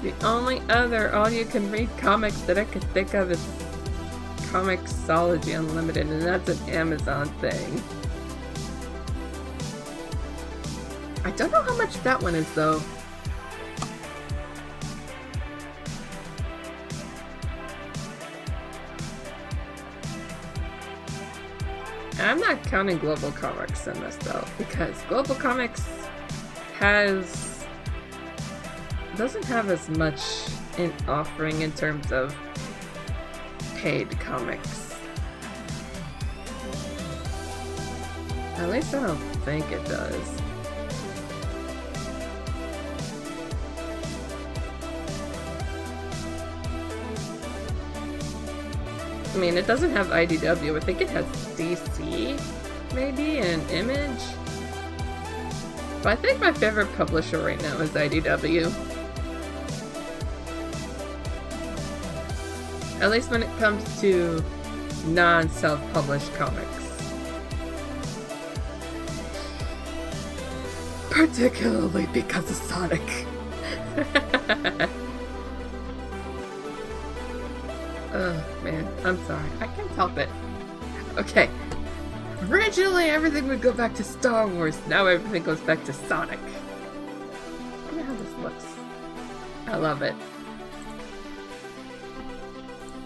The only other all-you-can-read comics that I could think of is Comixology Unlimited, and that's an Amazon thing. I don't know how much that one is, though. I'm not counting Global Comics in this, though, because Global Comics doesn't have as much in offering in terms of paid comics. At least I don't think it does. I mean, it doesn't have IDW. I think it has DC, maybe, and Image. But I think my favorite publisher right now is IDW. At least when it comes to non-self-published comics. Particularly because of Sonic. Oh, man. I'm sorry. I can't help it. Okay. Originally, everything would go back to Star Wars. Now everything goes back to Sonic. I wonder how this looks. I love it.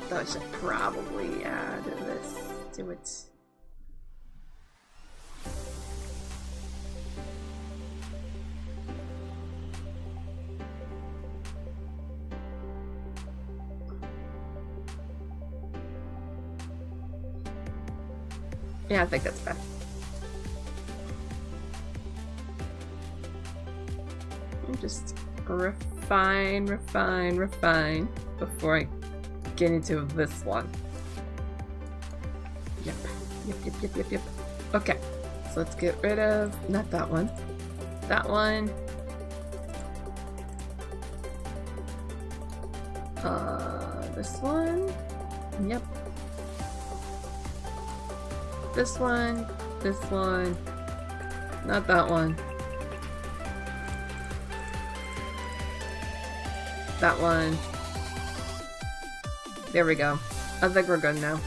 Though I should probably add this to it. Yeah, I think that's best. Just refine before I get into this one. Yep. Okay, so let's get rid of, not that one. That one. This one. Yep. This one. Not that one. That one. There we go. I think we're good now.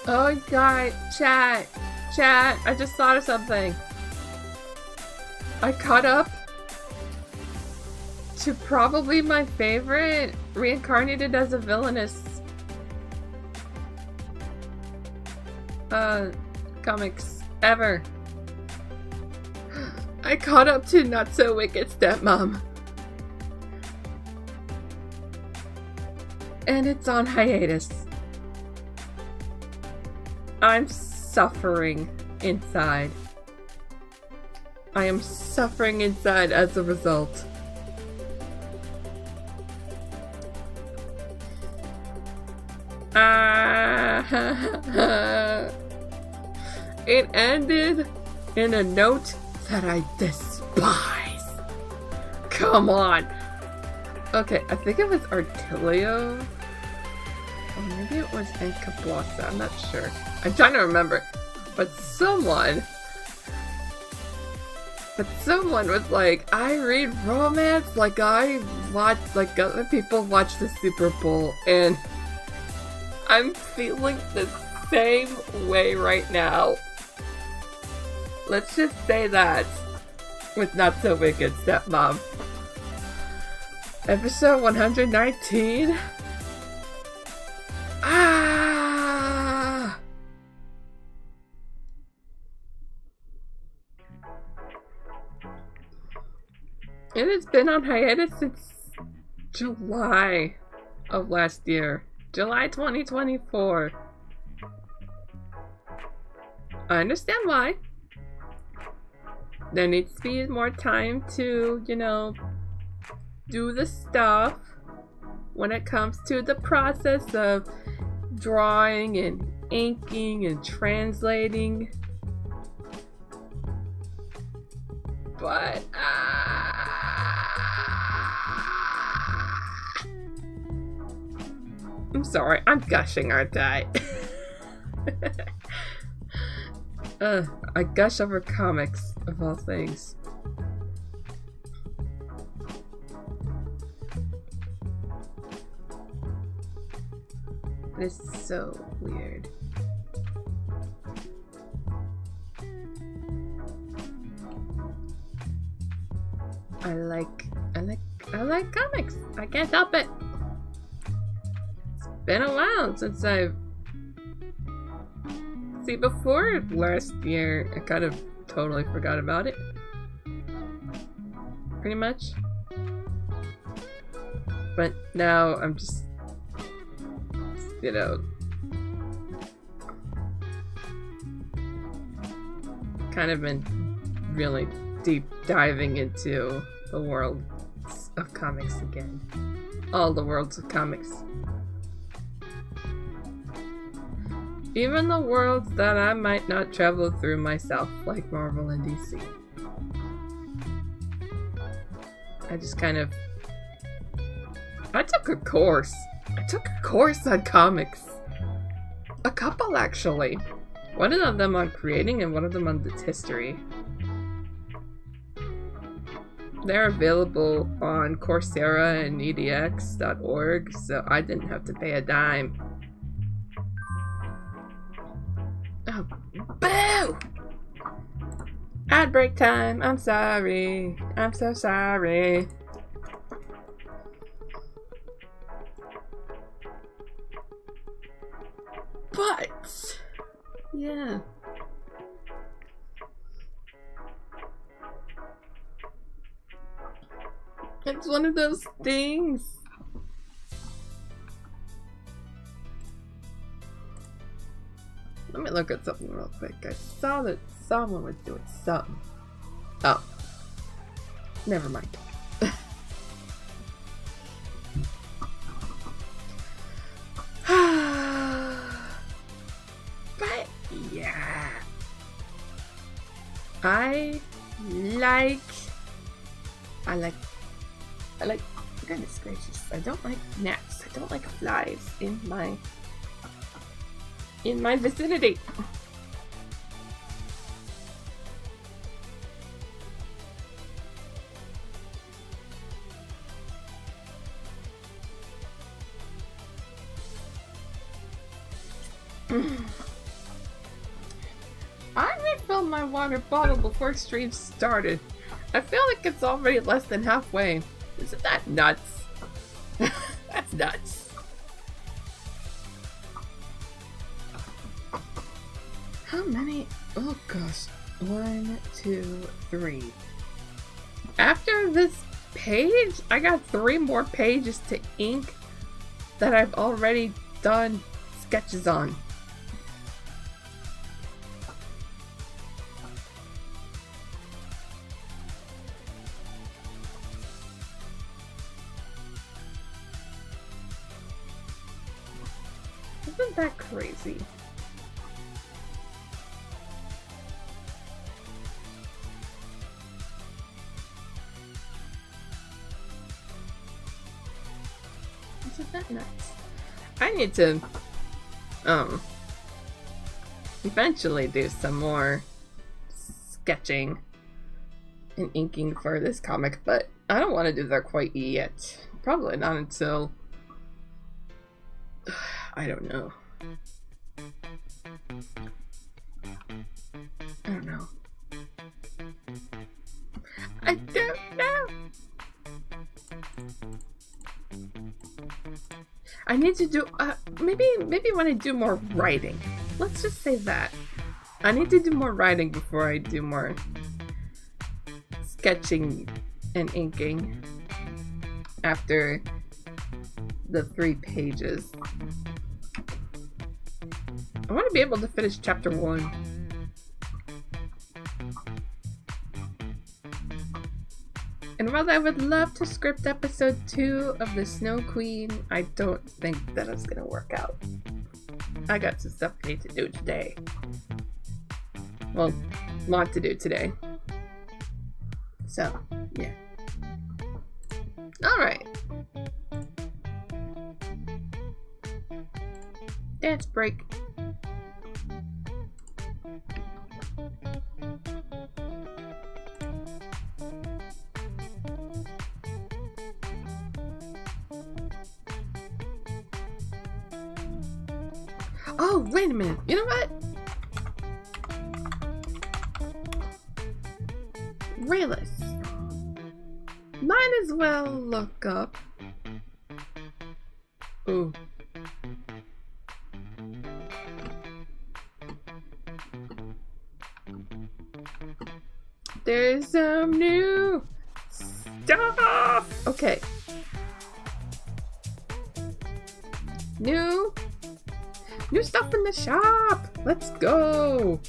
Oh god, chat, I just thought of something. I caught up to probably my favorite reincarnated as a villainous comics ever. I caught up to Not So Wicked Stepmom. And it's on hiatus. I'm suffering inside. I am suffering inside as a result. It ended in a note that I despise. Come on. Okay, I think it was Artilio. Or maybe it was Encablasa, I'm not sure. I'm trying to remember. But someone But someone was like, I read romance like I watch, like other people watch the Super Bowl, and I'm feeling the same way right now. Let's just say that with Not So Wicked Stepmom. Episode 119. It has been on hiatus since July of last year. July 2024. I understand why. There needs to be more time to, you know, do the stuff when it comes to the process of drawing and inking and translating. But, I'm sorry, I'm gushing, aren't I? I gush over comics, of all things. It's so weird. I like comics. I can't help it. It's been a while since I've... See, before last year, I kind of totally forgot about it. Pretty much. But now I'm just, you know, kind of been really deep diving into the world of comics again. All the worlds of comics. Even the worlds that I might not travel through myself, like Marvel and DC. I just kind of... I took a course. I took a course on comics. A couple, actually. One of them on creating and one of them on its history. They're available on Coursera and edx.org, so I didn't have to pay a dime. Oh, boo! Ad break time. I'm sorry. I'm so sorry. But, yeah. It's one of those things. Let me look at something real quick. I saw that someone was doing something. Oh. Never mind. But, yeah. I like, goodness gracious, I don't like gnats. I don't like flies in my vicinity. I refilled my water bottle before stream started. I feel like it's already less than halfway. Isn't that nuts? That's nuts. How many? Oh gosh. 1, 2, 3. After this page, I got 3 more pages to ink that I've already done sketches on. Isn't that crazy? Isn't that nuts? I need to eventually do some more sketching. and inking for this comic, but I don't want to do that quite yet. Probably not until... I don't know. I don't know. I don't know. I need to do, maybe when I do more writing. Let's just say that. I need to do more writing before I do more sketching and inking after the 3 pages. I want to be able to finish chapter 1. And while I would love to script episode 2 of the Snow Queen, I don't think that it's gonna work out. I got some stuff I need to do today. Well, want to do today. So, yeah. Alright. Dance break. Oh, wait a minute. You know what? Realist. Might as well look up. Ooh. There's some new stuff. Okay. New stuff in the shop. Let's go.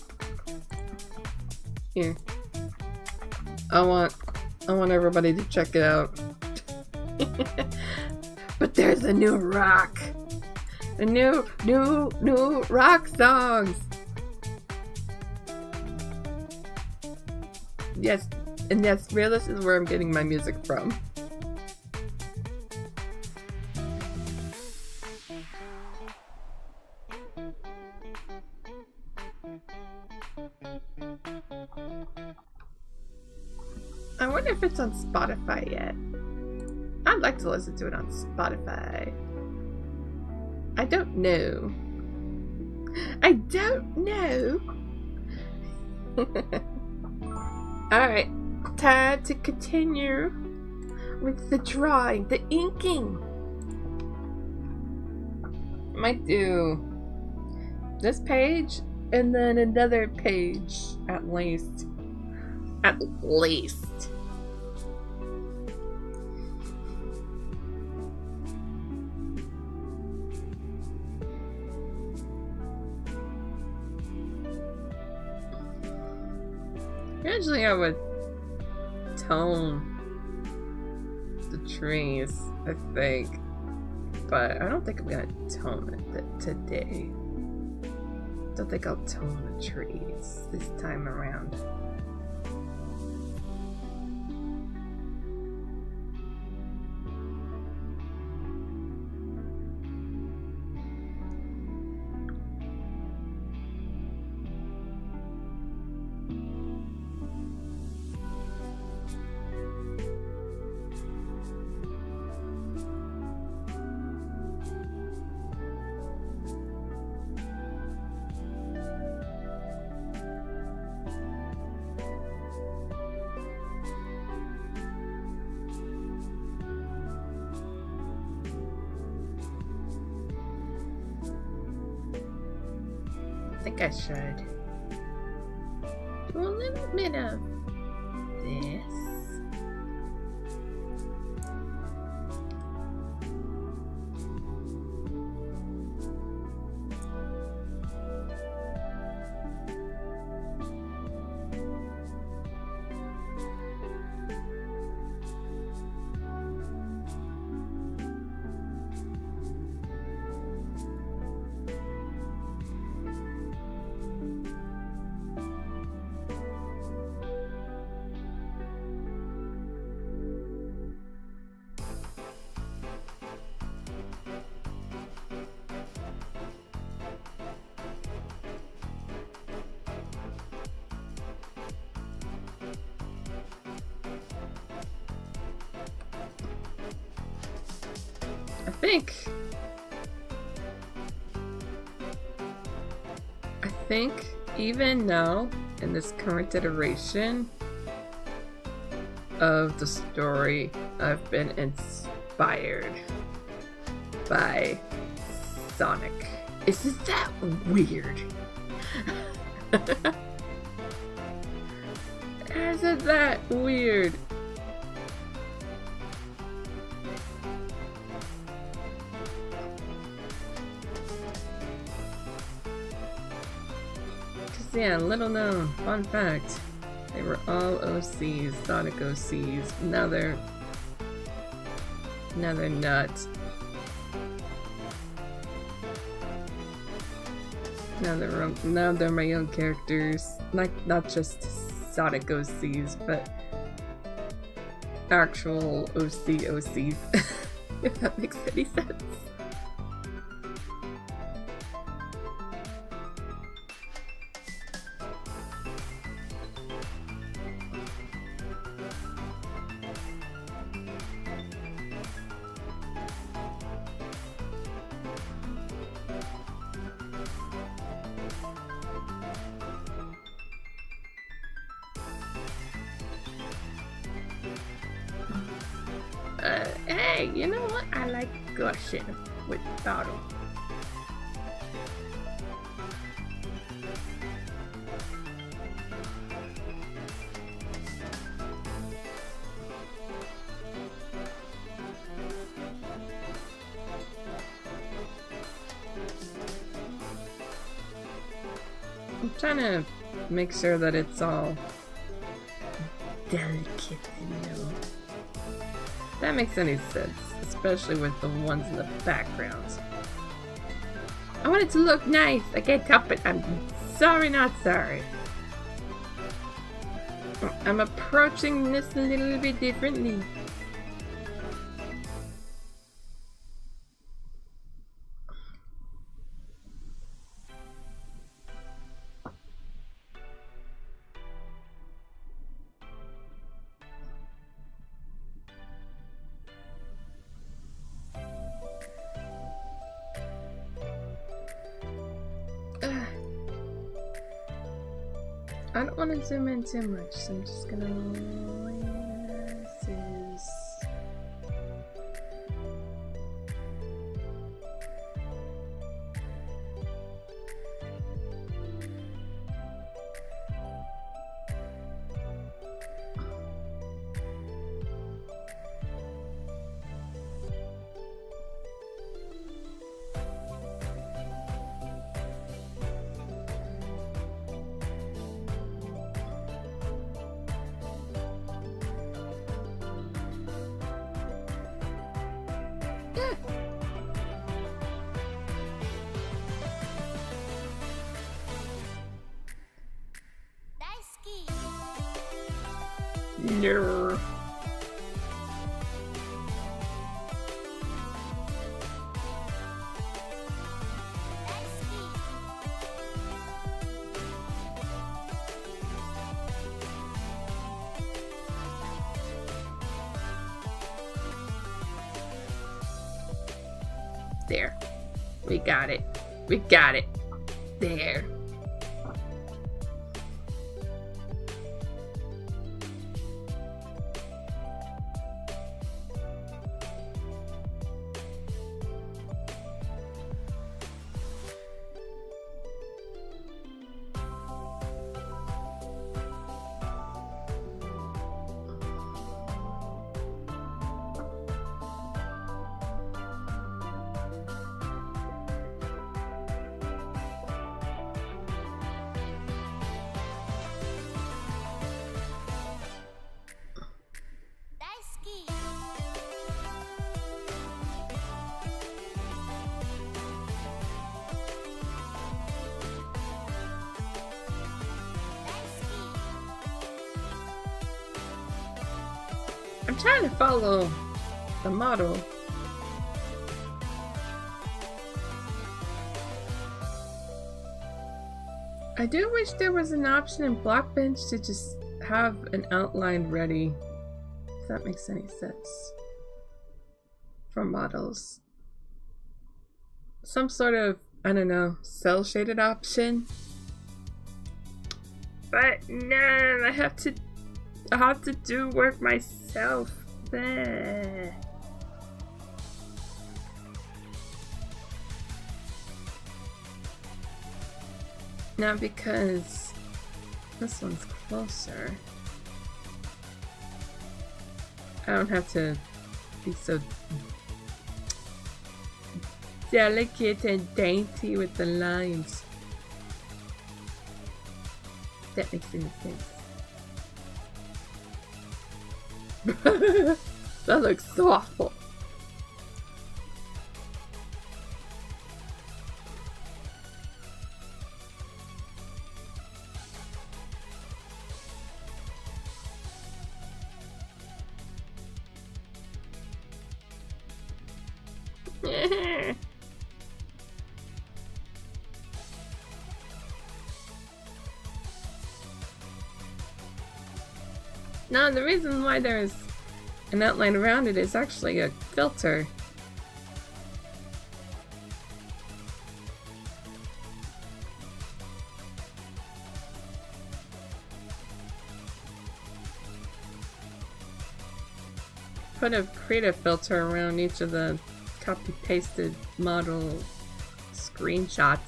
Here. I want everybody to check it out. But there's a new rock. A new rock songs. Yes, and yes, Realist is where I'm getting my music from. I wonder if it's on Spotify yet. I'd like to listen to it on Spotify. I don't know. I don't know. Alright, time to continue with the drawing, the inking. I might do this page and then another page at least. At least. Usually I would tone the trees, I think. But I don't think I'm gonna tone it today. Don't think I'll tone the trees this time around. I think I should do a little bit of this. I think even now, in this current iteration of the story, I've been inspired by Sonic. Isn't that weird? Isn't that weird? Yeah, little known fun fact, they were all OCs, Sonic OCs. Now they're not. Now they're my own characters. Not just Sonic OCs, but actual OCs. If that makes any sense. Hey, you know what? I like gushing with bottle. I'm trying to make sure that it's all delicate, you know. That makes any sense, especially with the ones in the background. I want it to look nice. I can't help it. I'm sorry, not sorry. I'm approaching this a little bit differently. I don't want to zoom in too much, so I'm just gonna. This is. No. There. We got it. We got it. There. I'm trying to follow the model. I do wish there was an option in Blockbench to just have an outline ready, if that makes any sense, for models. some sort of, I don't know, cell shaded option. But no, I have to do work myself. Bleh. Now because this one's closer, I don't have to be so delicate and dainty with the lines. That makes any sense. That looks so awful. Now, the reason why there's an outline around it is actually a filter. Put a creative filter around each of the copy-pasted model screenshots.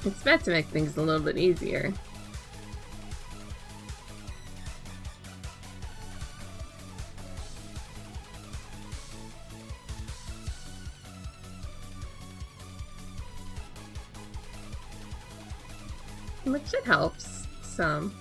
It's meant to make things a little bit easier. Which it helps some.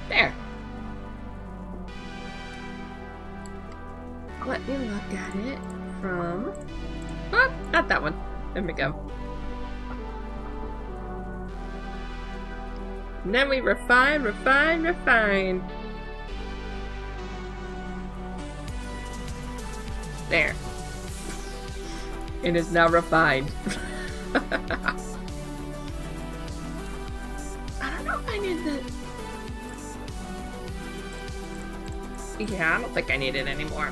There. Let me look at it from... Oh, not that one. There we go. And then we refine. There. It is now refined. I don't know if I need the... Yeah, I don't think I need it anymore.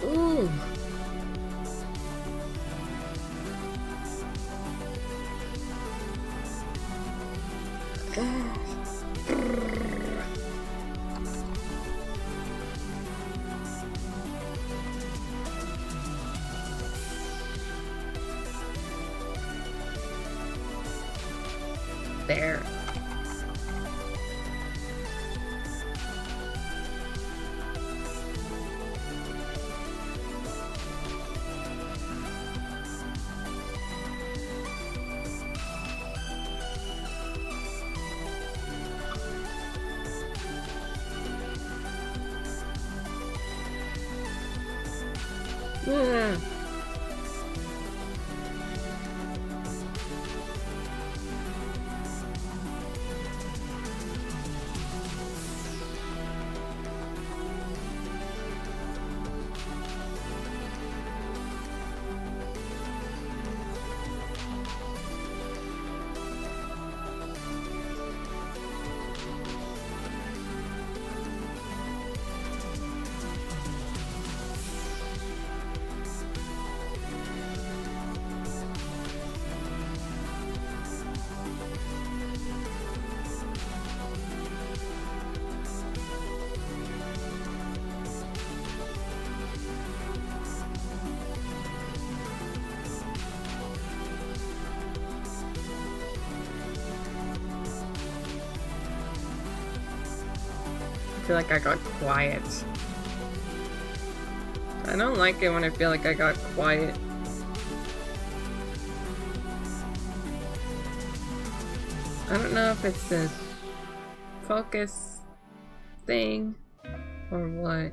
Ooh. There. Yeah. I feel like I got quiet. I don't like it when I feel like I got quiet. I don't know if it's a focus thing or what,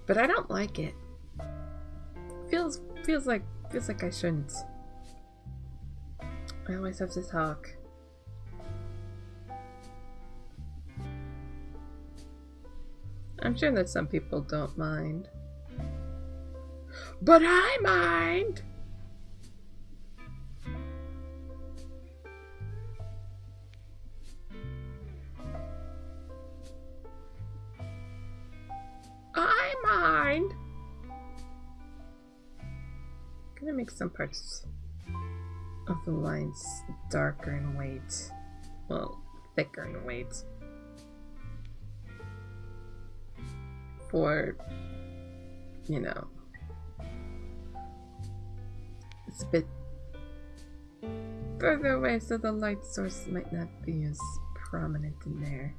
but I don't like it. Feels like I shouldn't. I always have to talk. I'm sure that some people don't mind, but I mind. I mind. I'm gonna make some parts of the lines darker in weight. Well, thicker in weight. For, you know, it's a bit further away so the light source might not be as prominent in there.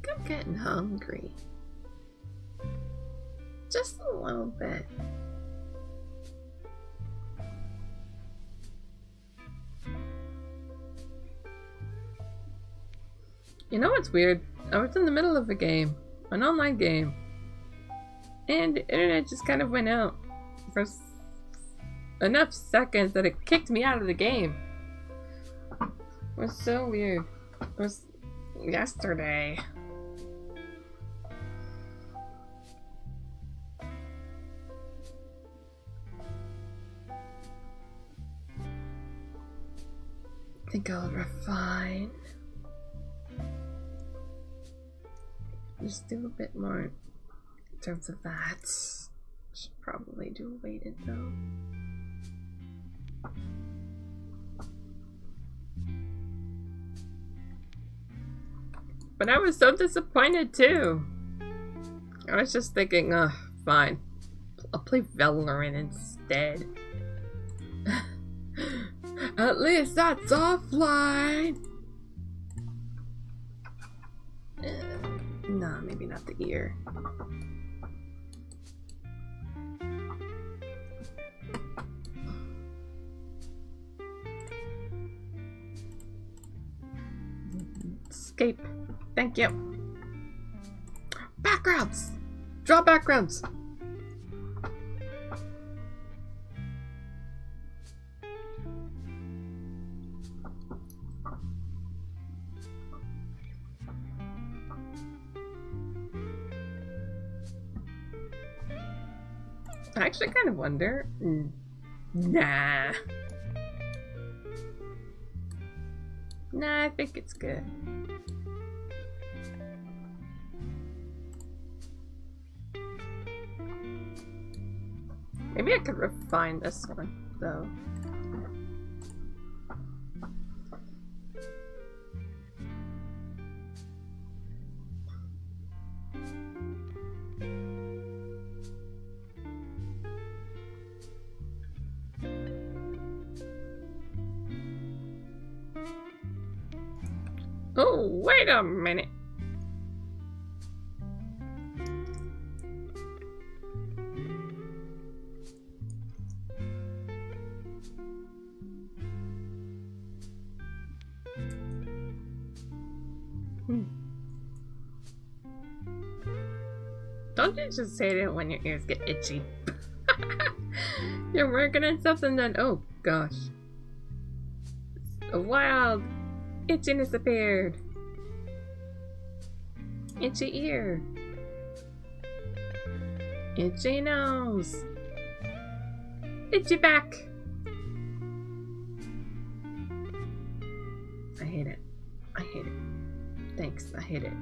I'm getting hungry. Just a little bit. You know what's weird? I was in the middle of a game, an online game, and the internet just kind of went out for enough seconds that it kicked me out of the game. It was so weird. It was yesterday. I think I'll refine. Just do a bit more in terms of that. Should probably do weighted though. But I was so disappointed too. I was just thinking, fine. I'll play Valorant instead. At least that's offline. Nah, maybe not the ear. Escape. Thank you. Backgrounds! Draw backgrounds! I actually kind of wonder. Nah. Nah, I think it's good. Maybe I could refine this one, though. Oh, wait a minute. Don't you just say it when your ears get itchy? You're working on something then. Oh gosh. A wild itchiness appeared. Itchy ear. Itchy nose. Itchy back. I hate it. I hate it. Thanks, I hate it.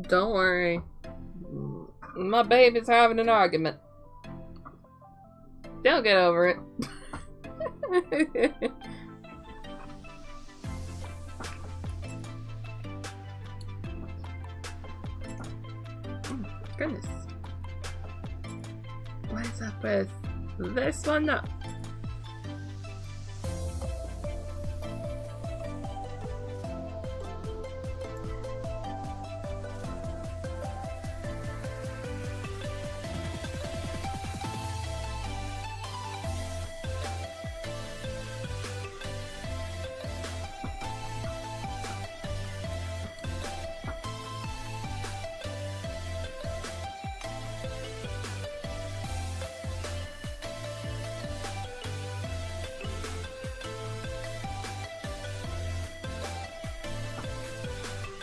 Don't worry. My baby's having an argument. They'll get over it. Oh, goodness. What is up with this one? No.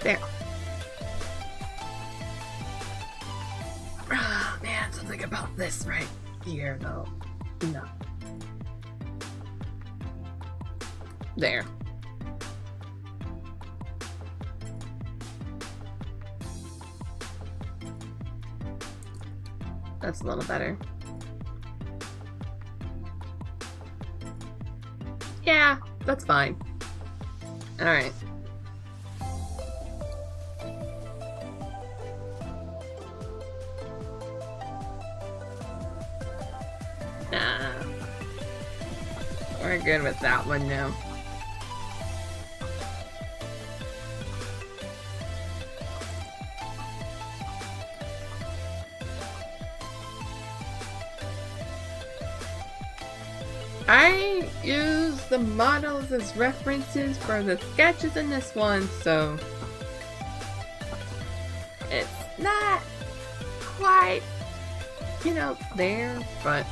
There. Oh man, something about this right here though. No. There. That's a little better. Yeah, that's fine. Alright. We're good with that one now. I use the models as references for the sketches in this one, so it's not quite, you know, there, but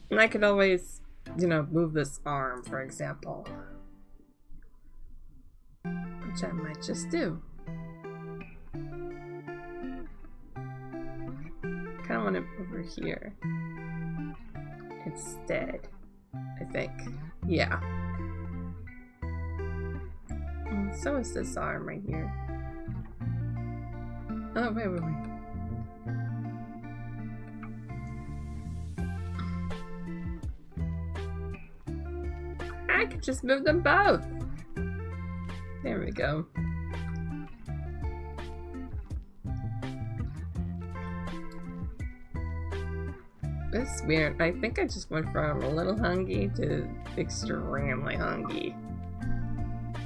and I could always, you know, move this arm, for example, which I might just do. Kind of want it over here instead, I think. Yeah. And so is this arm right here. Oh, wait. I could just move them both. There we go. It's weird. I think I just went from a little hungry to extremely hungry.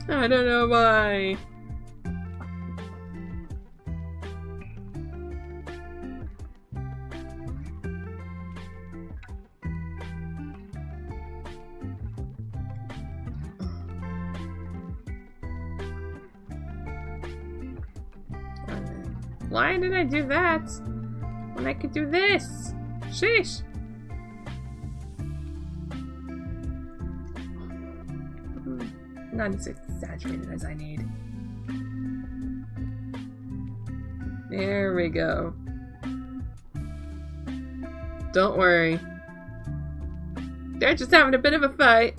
I don't know why. Why did I do that when I could do this? Sheesh. Not as exaggerated as I need. There we go. Don't worry. They're just having a bit of a fight.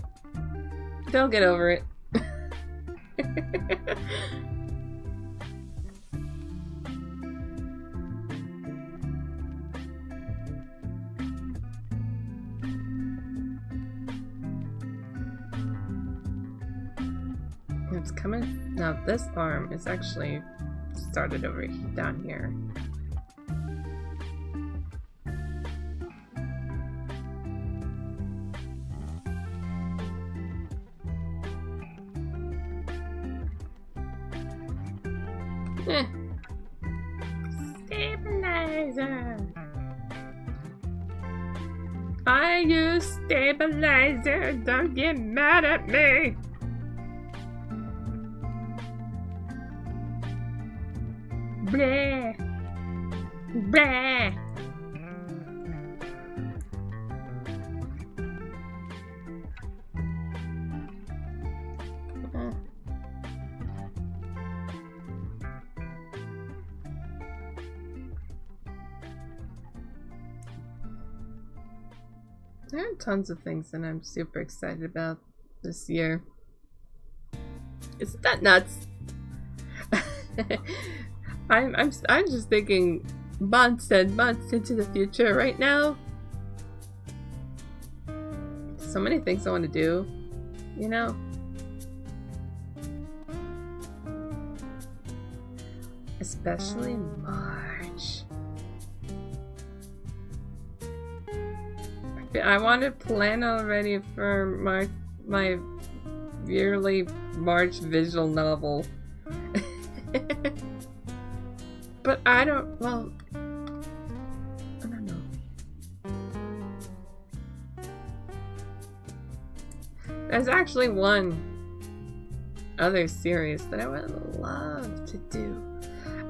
They'll get over it. It's coming now. This arm is actually started over down here. Stabilizer. I use stabilizer. Don't get mad at me. Bleh. Bleh. There are tons of things that I'm super excited about this year. Isn't that nuts? I'm just thinking months and months into the future right now. So many things I want to do, you know? Especially in March. I want to plan already for my yearly March visual novel. But I don't, well, I don't know. There's actually one other series that I would love to do.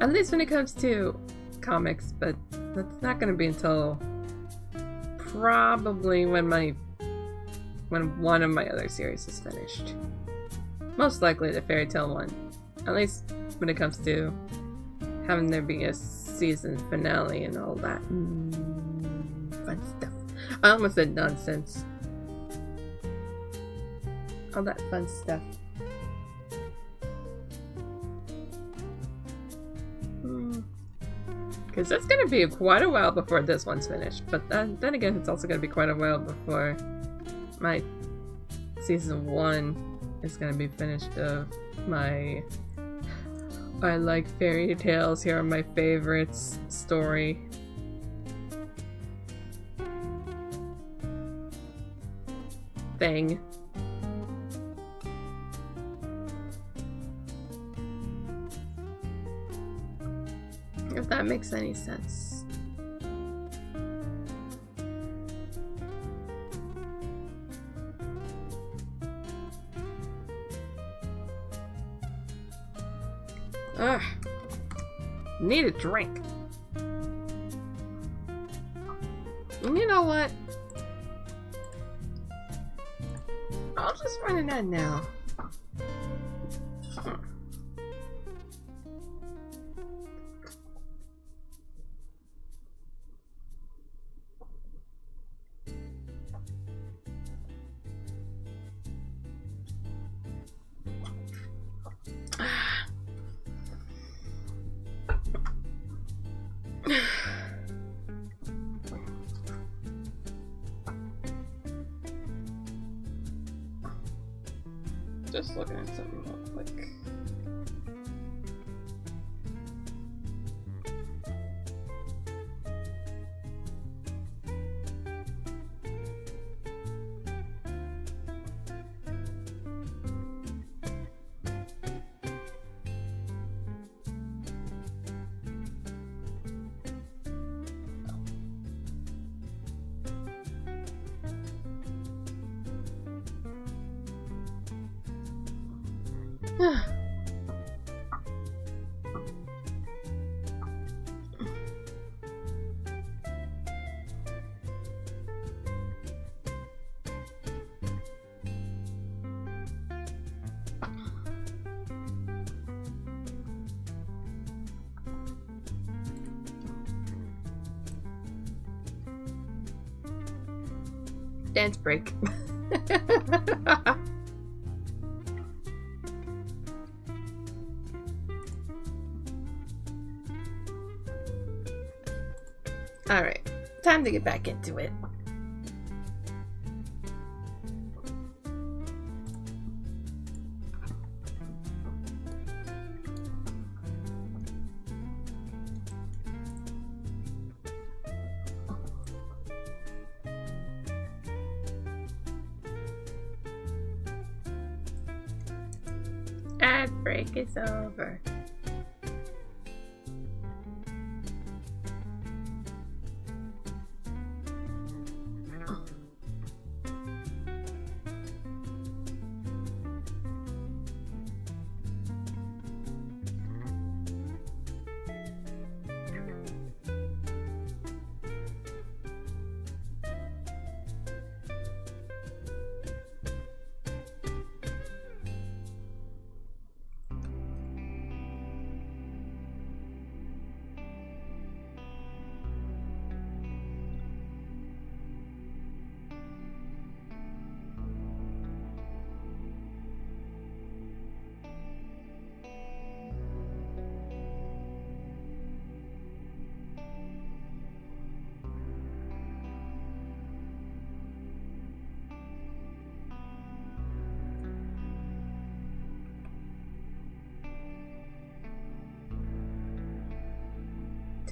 At least when it comes to comics, but that's not going to be until probably when one of my other series is finished. Most likely the fairy tale one. At least when it comes to having there be a season finale and all that fun stuff. I almost said nonsense. All that fun stuff. Because it's going to be quite a while before this one's finished. But then again, it's also going to be quite a while before my season 1 is going to be finished of my I like fairy tales, here are my favorites story. Thing. If that makes any sense. Ugh. Need a drink. And you know what? I'll just run an ad now. Just looking at something real quick. Dance break. Alright, time to get back into it. Ad break is over.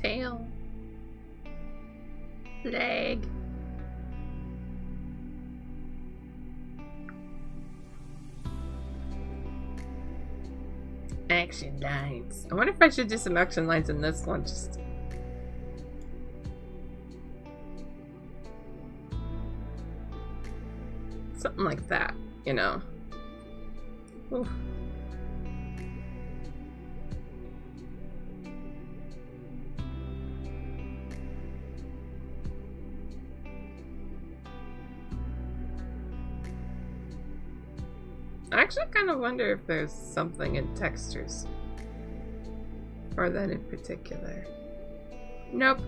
tail, leg. Action lines. I wonder if I should do some action lines in this one. Just something like that, you know. Ooh. I actually kind of wonder if there's something in textures for that in particular. Nope.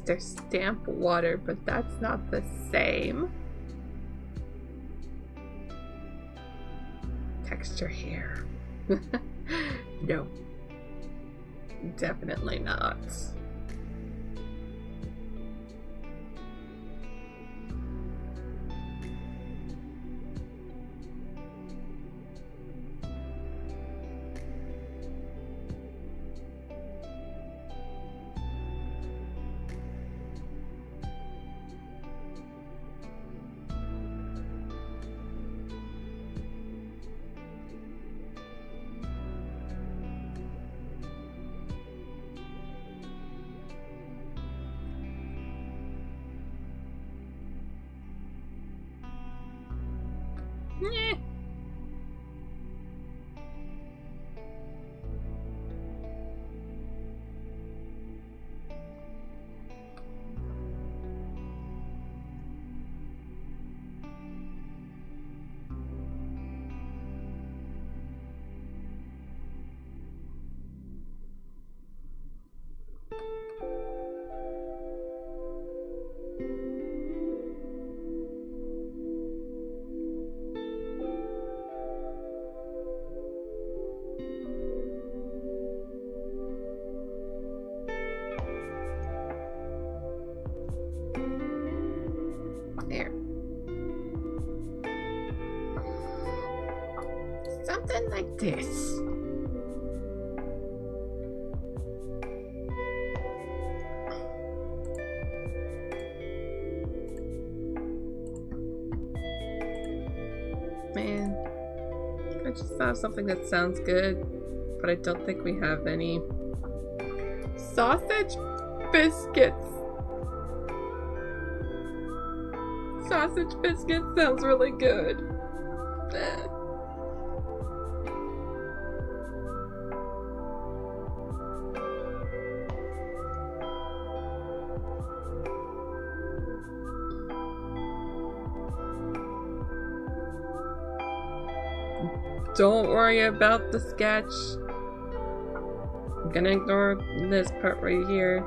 There's stamp water, but that's not the same. Texture hair. No. Definitely not. Yeah. There. Something like this. Man, I just thought of something that sounds good, but I don't think we have any. Sausage biscuits. Sausage biscuits sounds really good. Don't worry about the sketch. I'm gonna ignore this part right here.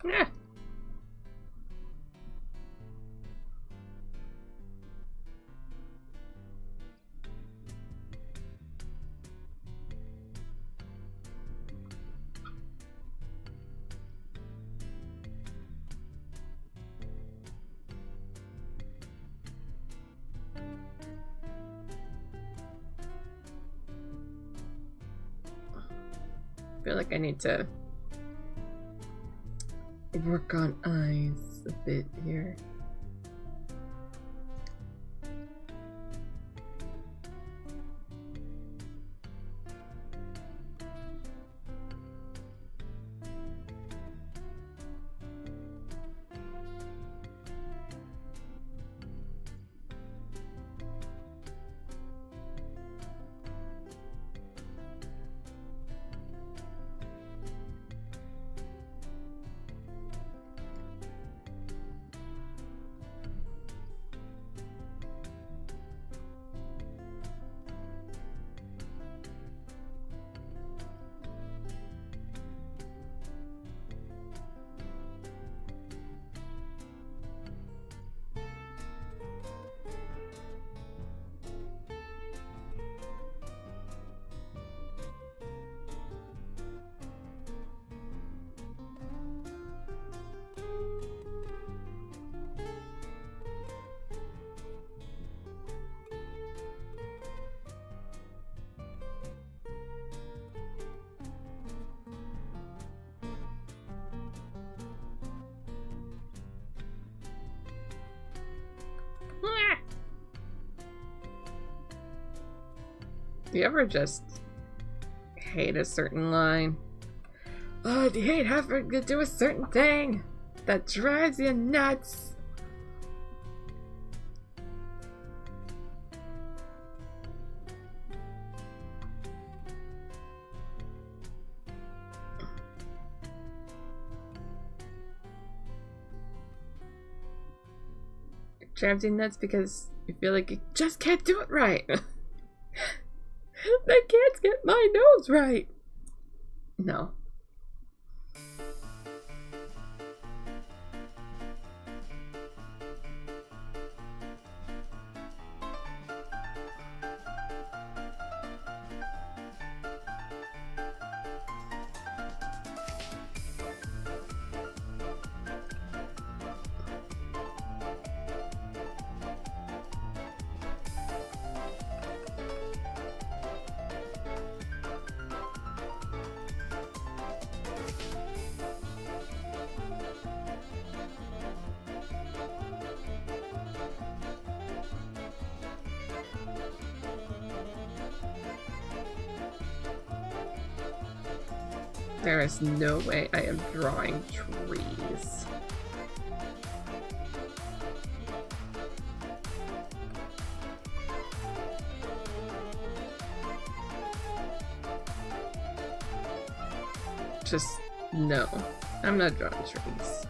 Yeah. I feel like I need to work on eyes a bit here. You ever just hate a certain line? Oh, do you hate having to do a certain thing that drives you nuts? It drives you nuts because you feel like you just can't do it right. I can't get my nose right. No. There is no way I am drawing trees. Just no. I'm not drawing trees.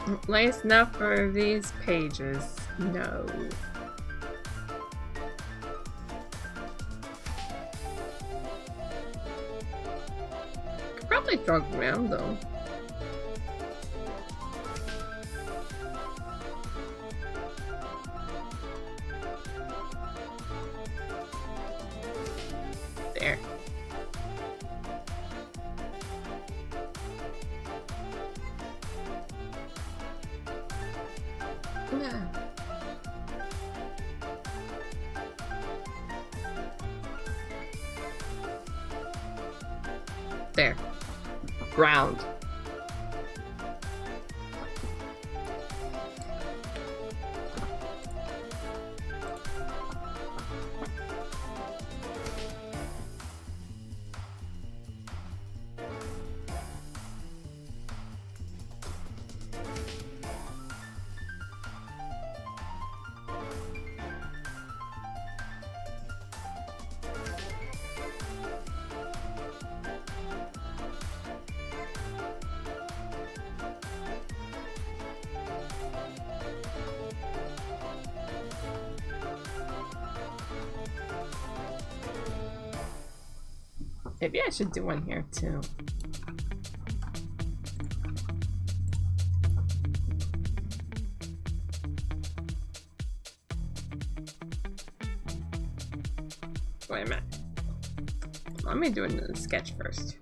At least not for these pages. No. Probably draw ground though. There. Yeah. There. Ground. Maybe I should do one here too. Wait a minute. Let me do a sketch first.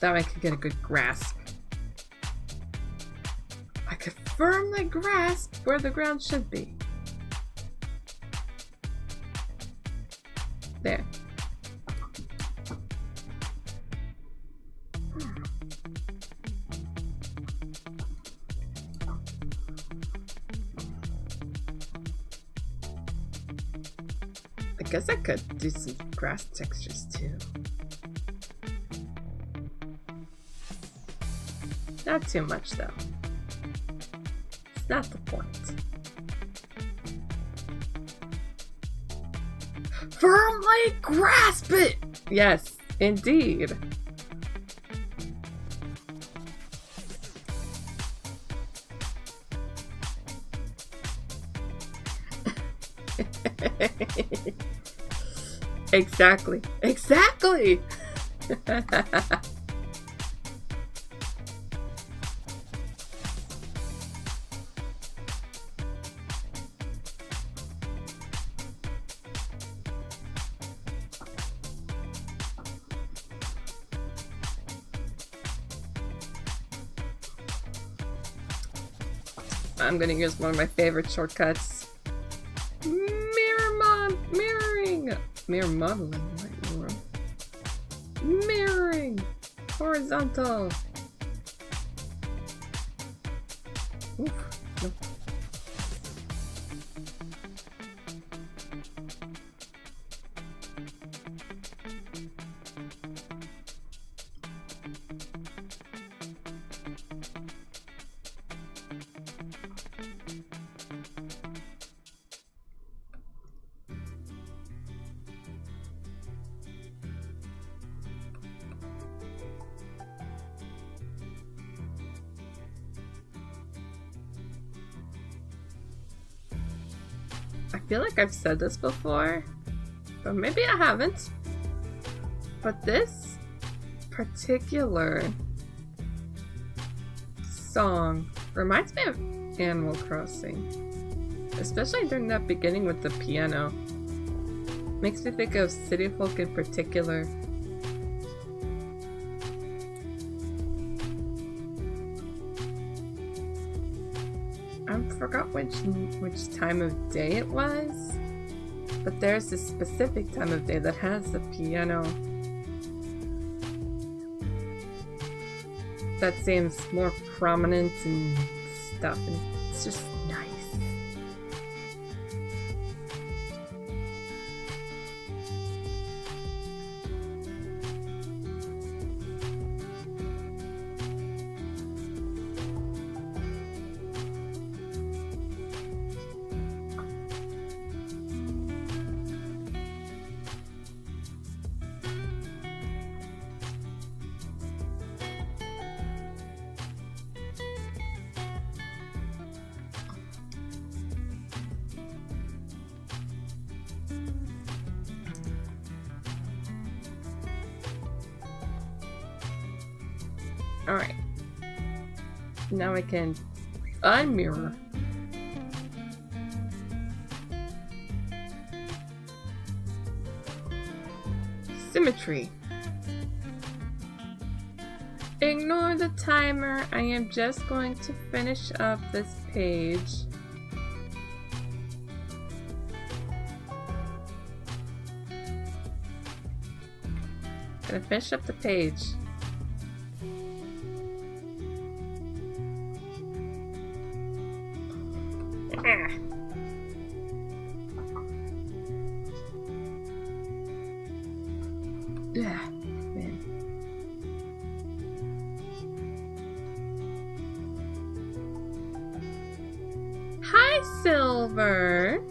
That way I could get a good grasp. I could firmly grasp where the ground should be. There. I guess I could do some grass textures too. Not too much though. It's not the point. Firmly grasp it! Yes, indeed. Exactly. Exactly! I'm gonna use one of my favorite shortcuts. Mirroring! Mirror modeling, mirroring! Horizontal! Oof, I feel like I've said this before, but maybe I haven't. But this particular song reminds me of Animal Crossing, especially during that beginning with the piano. Makes me think of City Folk in particular. I forgot which time of day it was, but there's a specific time of day that has the piano that seems more prominent and stuff, and it's just nice. Alright. Now I can unmirror. Symmetry. Ignore the timer. I am just going to finish up this page. Gonna finish up the page. Man. Hi, Silver.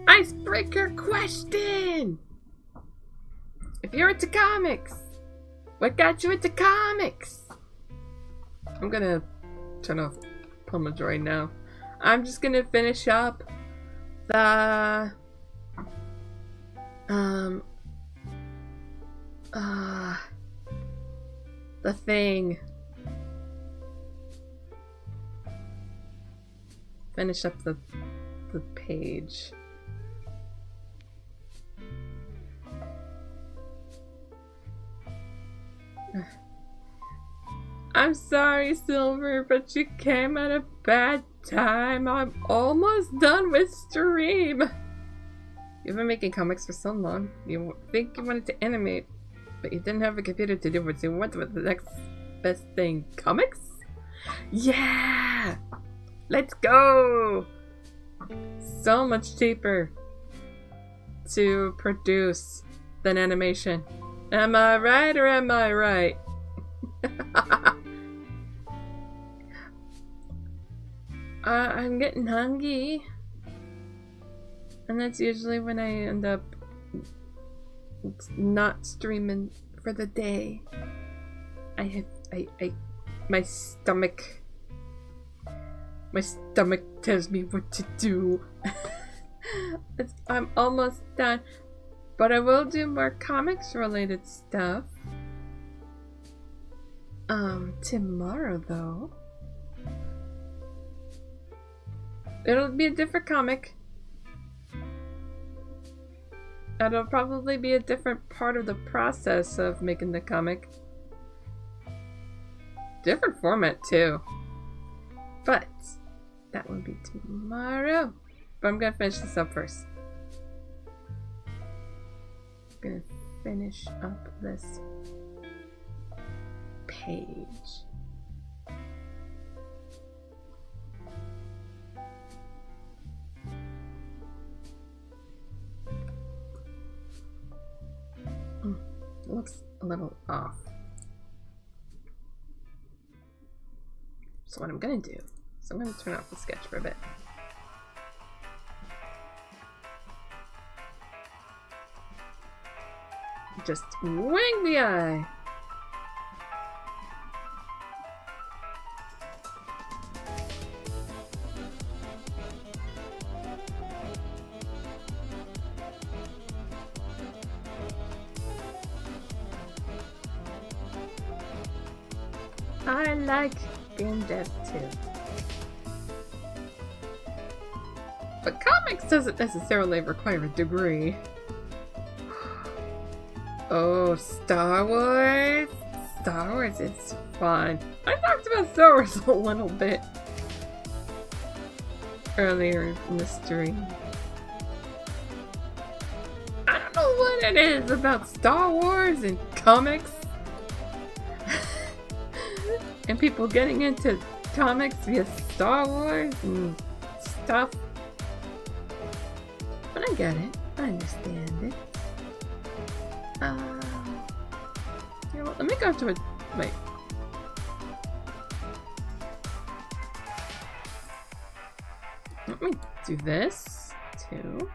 Icebreaker question. If you're into comics, what got you into comics? I'm gonna turn off Pomodoro now. I'm just gonna finish up the thing. Finish up the page. I'm sorry, Silver, but you came at a bad time. I'm almost done with stream. You've been making comics for so long. You think you wanted to animate, but you didn't have a computer to do it, so you went with the next best thing. Comics? Yeah! Let's go! So much cheaper to produce than animation. Am I right or am I right? I'm getting hungry, and that's usually when I end up not streaming for the day. My stomach tells me what to do. I'm almost done, but I will do more comics related stuff tomorrow though. It'll be a different comic. It'll probably be a different part of the process of making the comic. Different format too. But that will be tomorrow. But I'm gonna finish this up first. I'm gonna finish up this page. a little off. So what I'm gonna do is I'm gonna turn off the sketch for a bit. Just wing the eye. I like game dev too. But comics doesn't necessarily require a degree. Oh, Star Wars? Star Wars is fun. I talked about Star Wars a little bit earlier in the stream. I don't know what it is about Star Wars and comics. And people getting into comics via Star Wars and stuff. But I get it. I understand it. You know what? Let me go to a... Wait. Let me do this, too.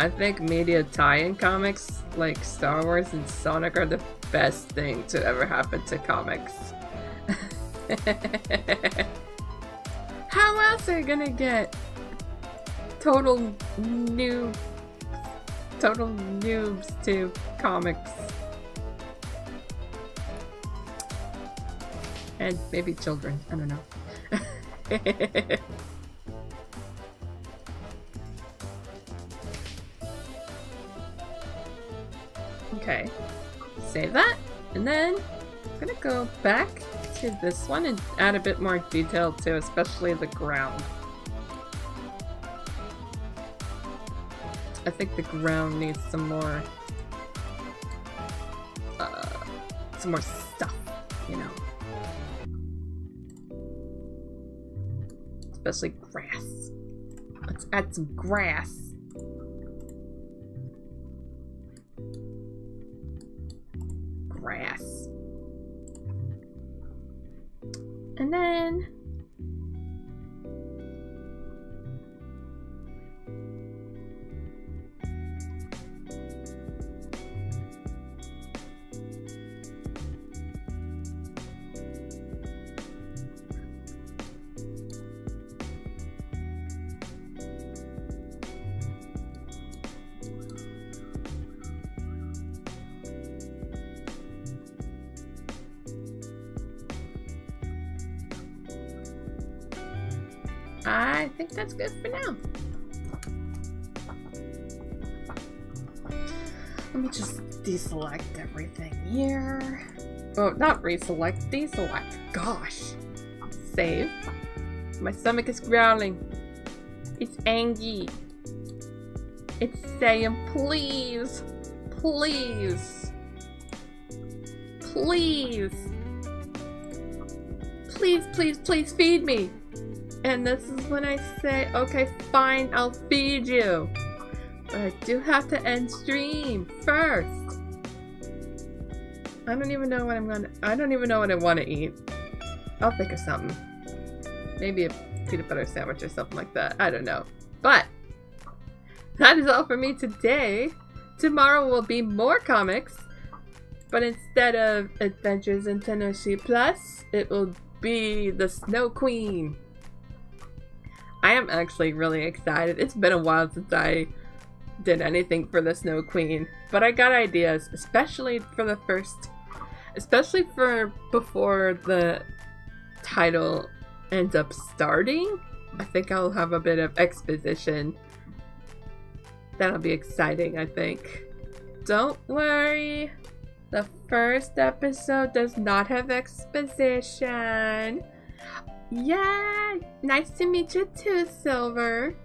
I think media tie-in comics like Star Wars and Sonic are the best thing to ever happen to comics. How else are you gonna get total noobs to comics? And maybe children, I don't know. Okay, save that, and then I'm gonna go back to this one and add a bit more detail to especially the ground. I think the ground needs some more stuff, you know. Especially grass. Let's add some grass. Grass. And then I think that's good for now. Let me just deselect everything here. Oh, not reselect, deselect. Gosh. Save. My stomach is growling. It's angry. It's saying, please. Please. Please. Please, please, please feed me. And this is when I say, okay, fine, I'll feed you. But I do have to end stream first. I don't even know what I don't even know what I want to eat. I'll think of something. Maybe a peanut butter sandwich or something like that. I don't know. But that is all for me today. Tomorrow will be more comics. But instead of Adventures in Tanoshii Plus, it will be the Snow Queen. I am actually really excited. It's been a while since I did anything for the Snow Queen, but I got ideas, especially for before the title ends up starting. I think I'll have a bit of exposition. That'll be exciting, I think. Don't worry. The first episode does not have exposition. Yeah, nice to meet you too, Silver.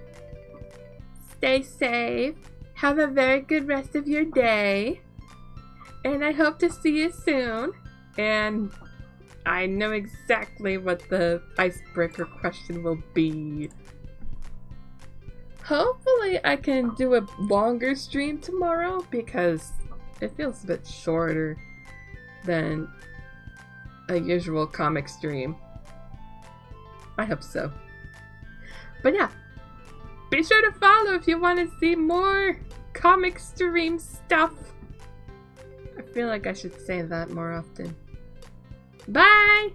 Stay safe. Have a very good rest of your day. And I hope to see you soon. And I know exactly what the icebreaker question will be. Hopefully I can do a longer stream tomorrow because it feels a bit shorter than a usual comic stream. I hope so. But yeah, be sure to follow if you want to see more comic stream stuff. I feel like I should say that more often. Bye!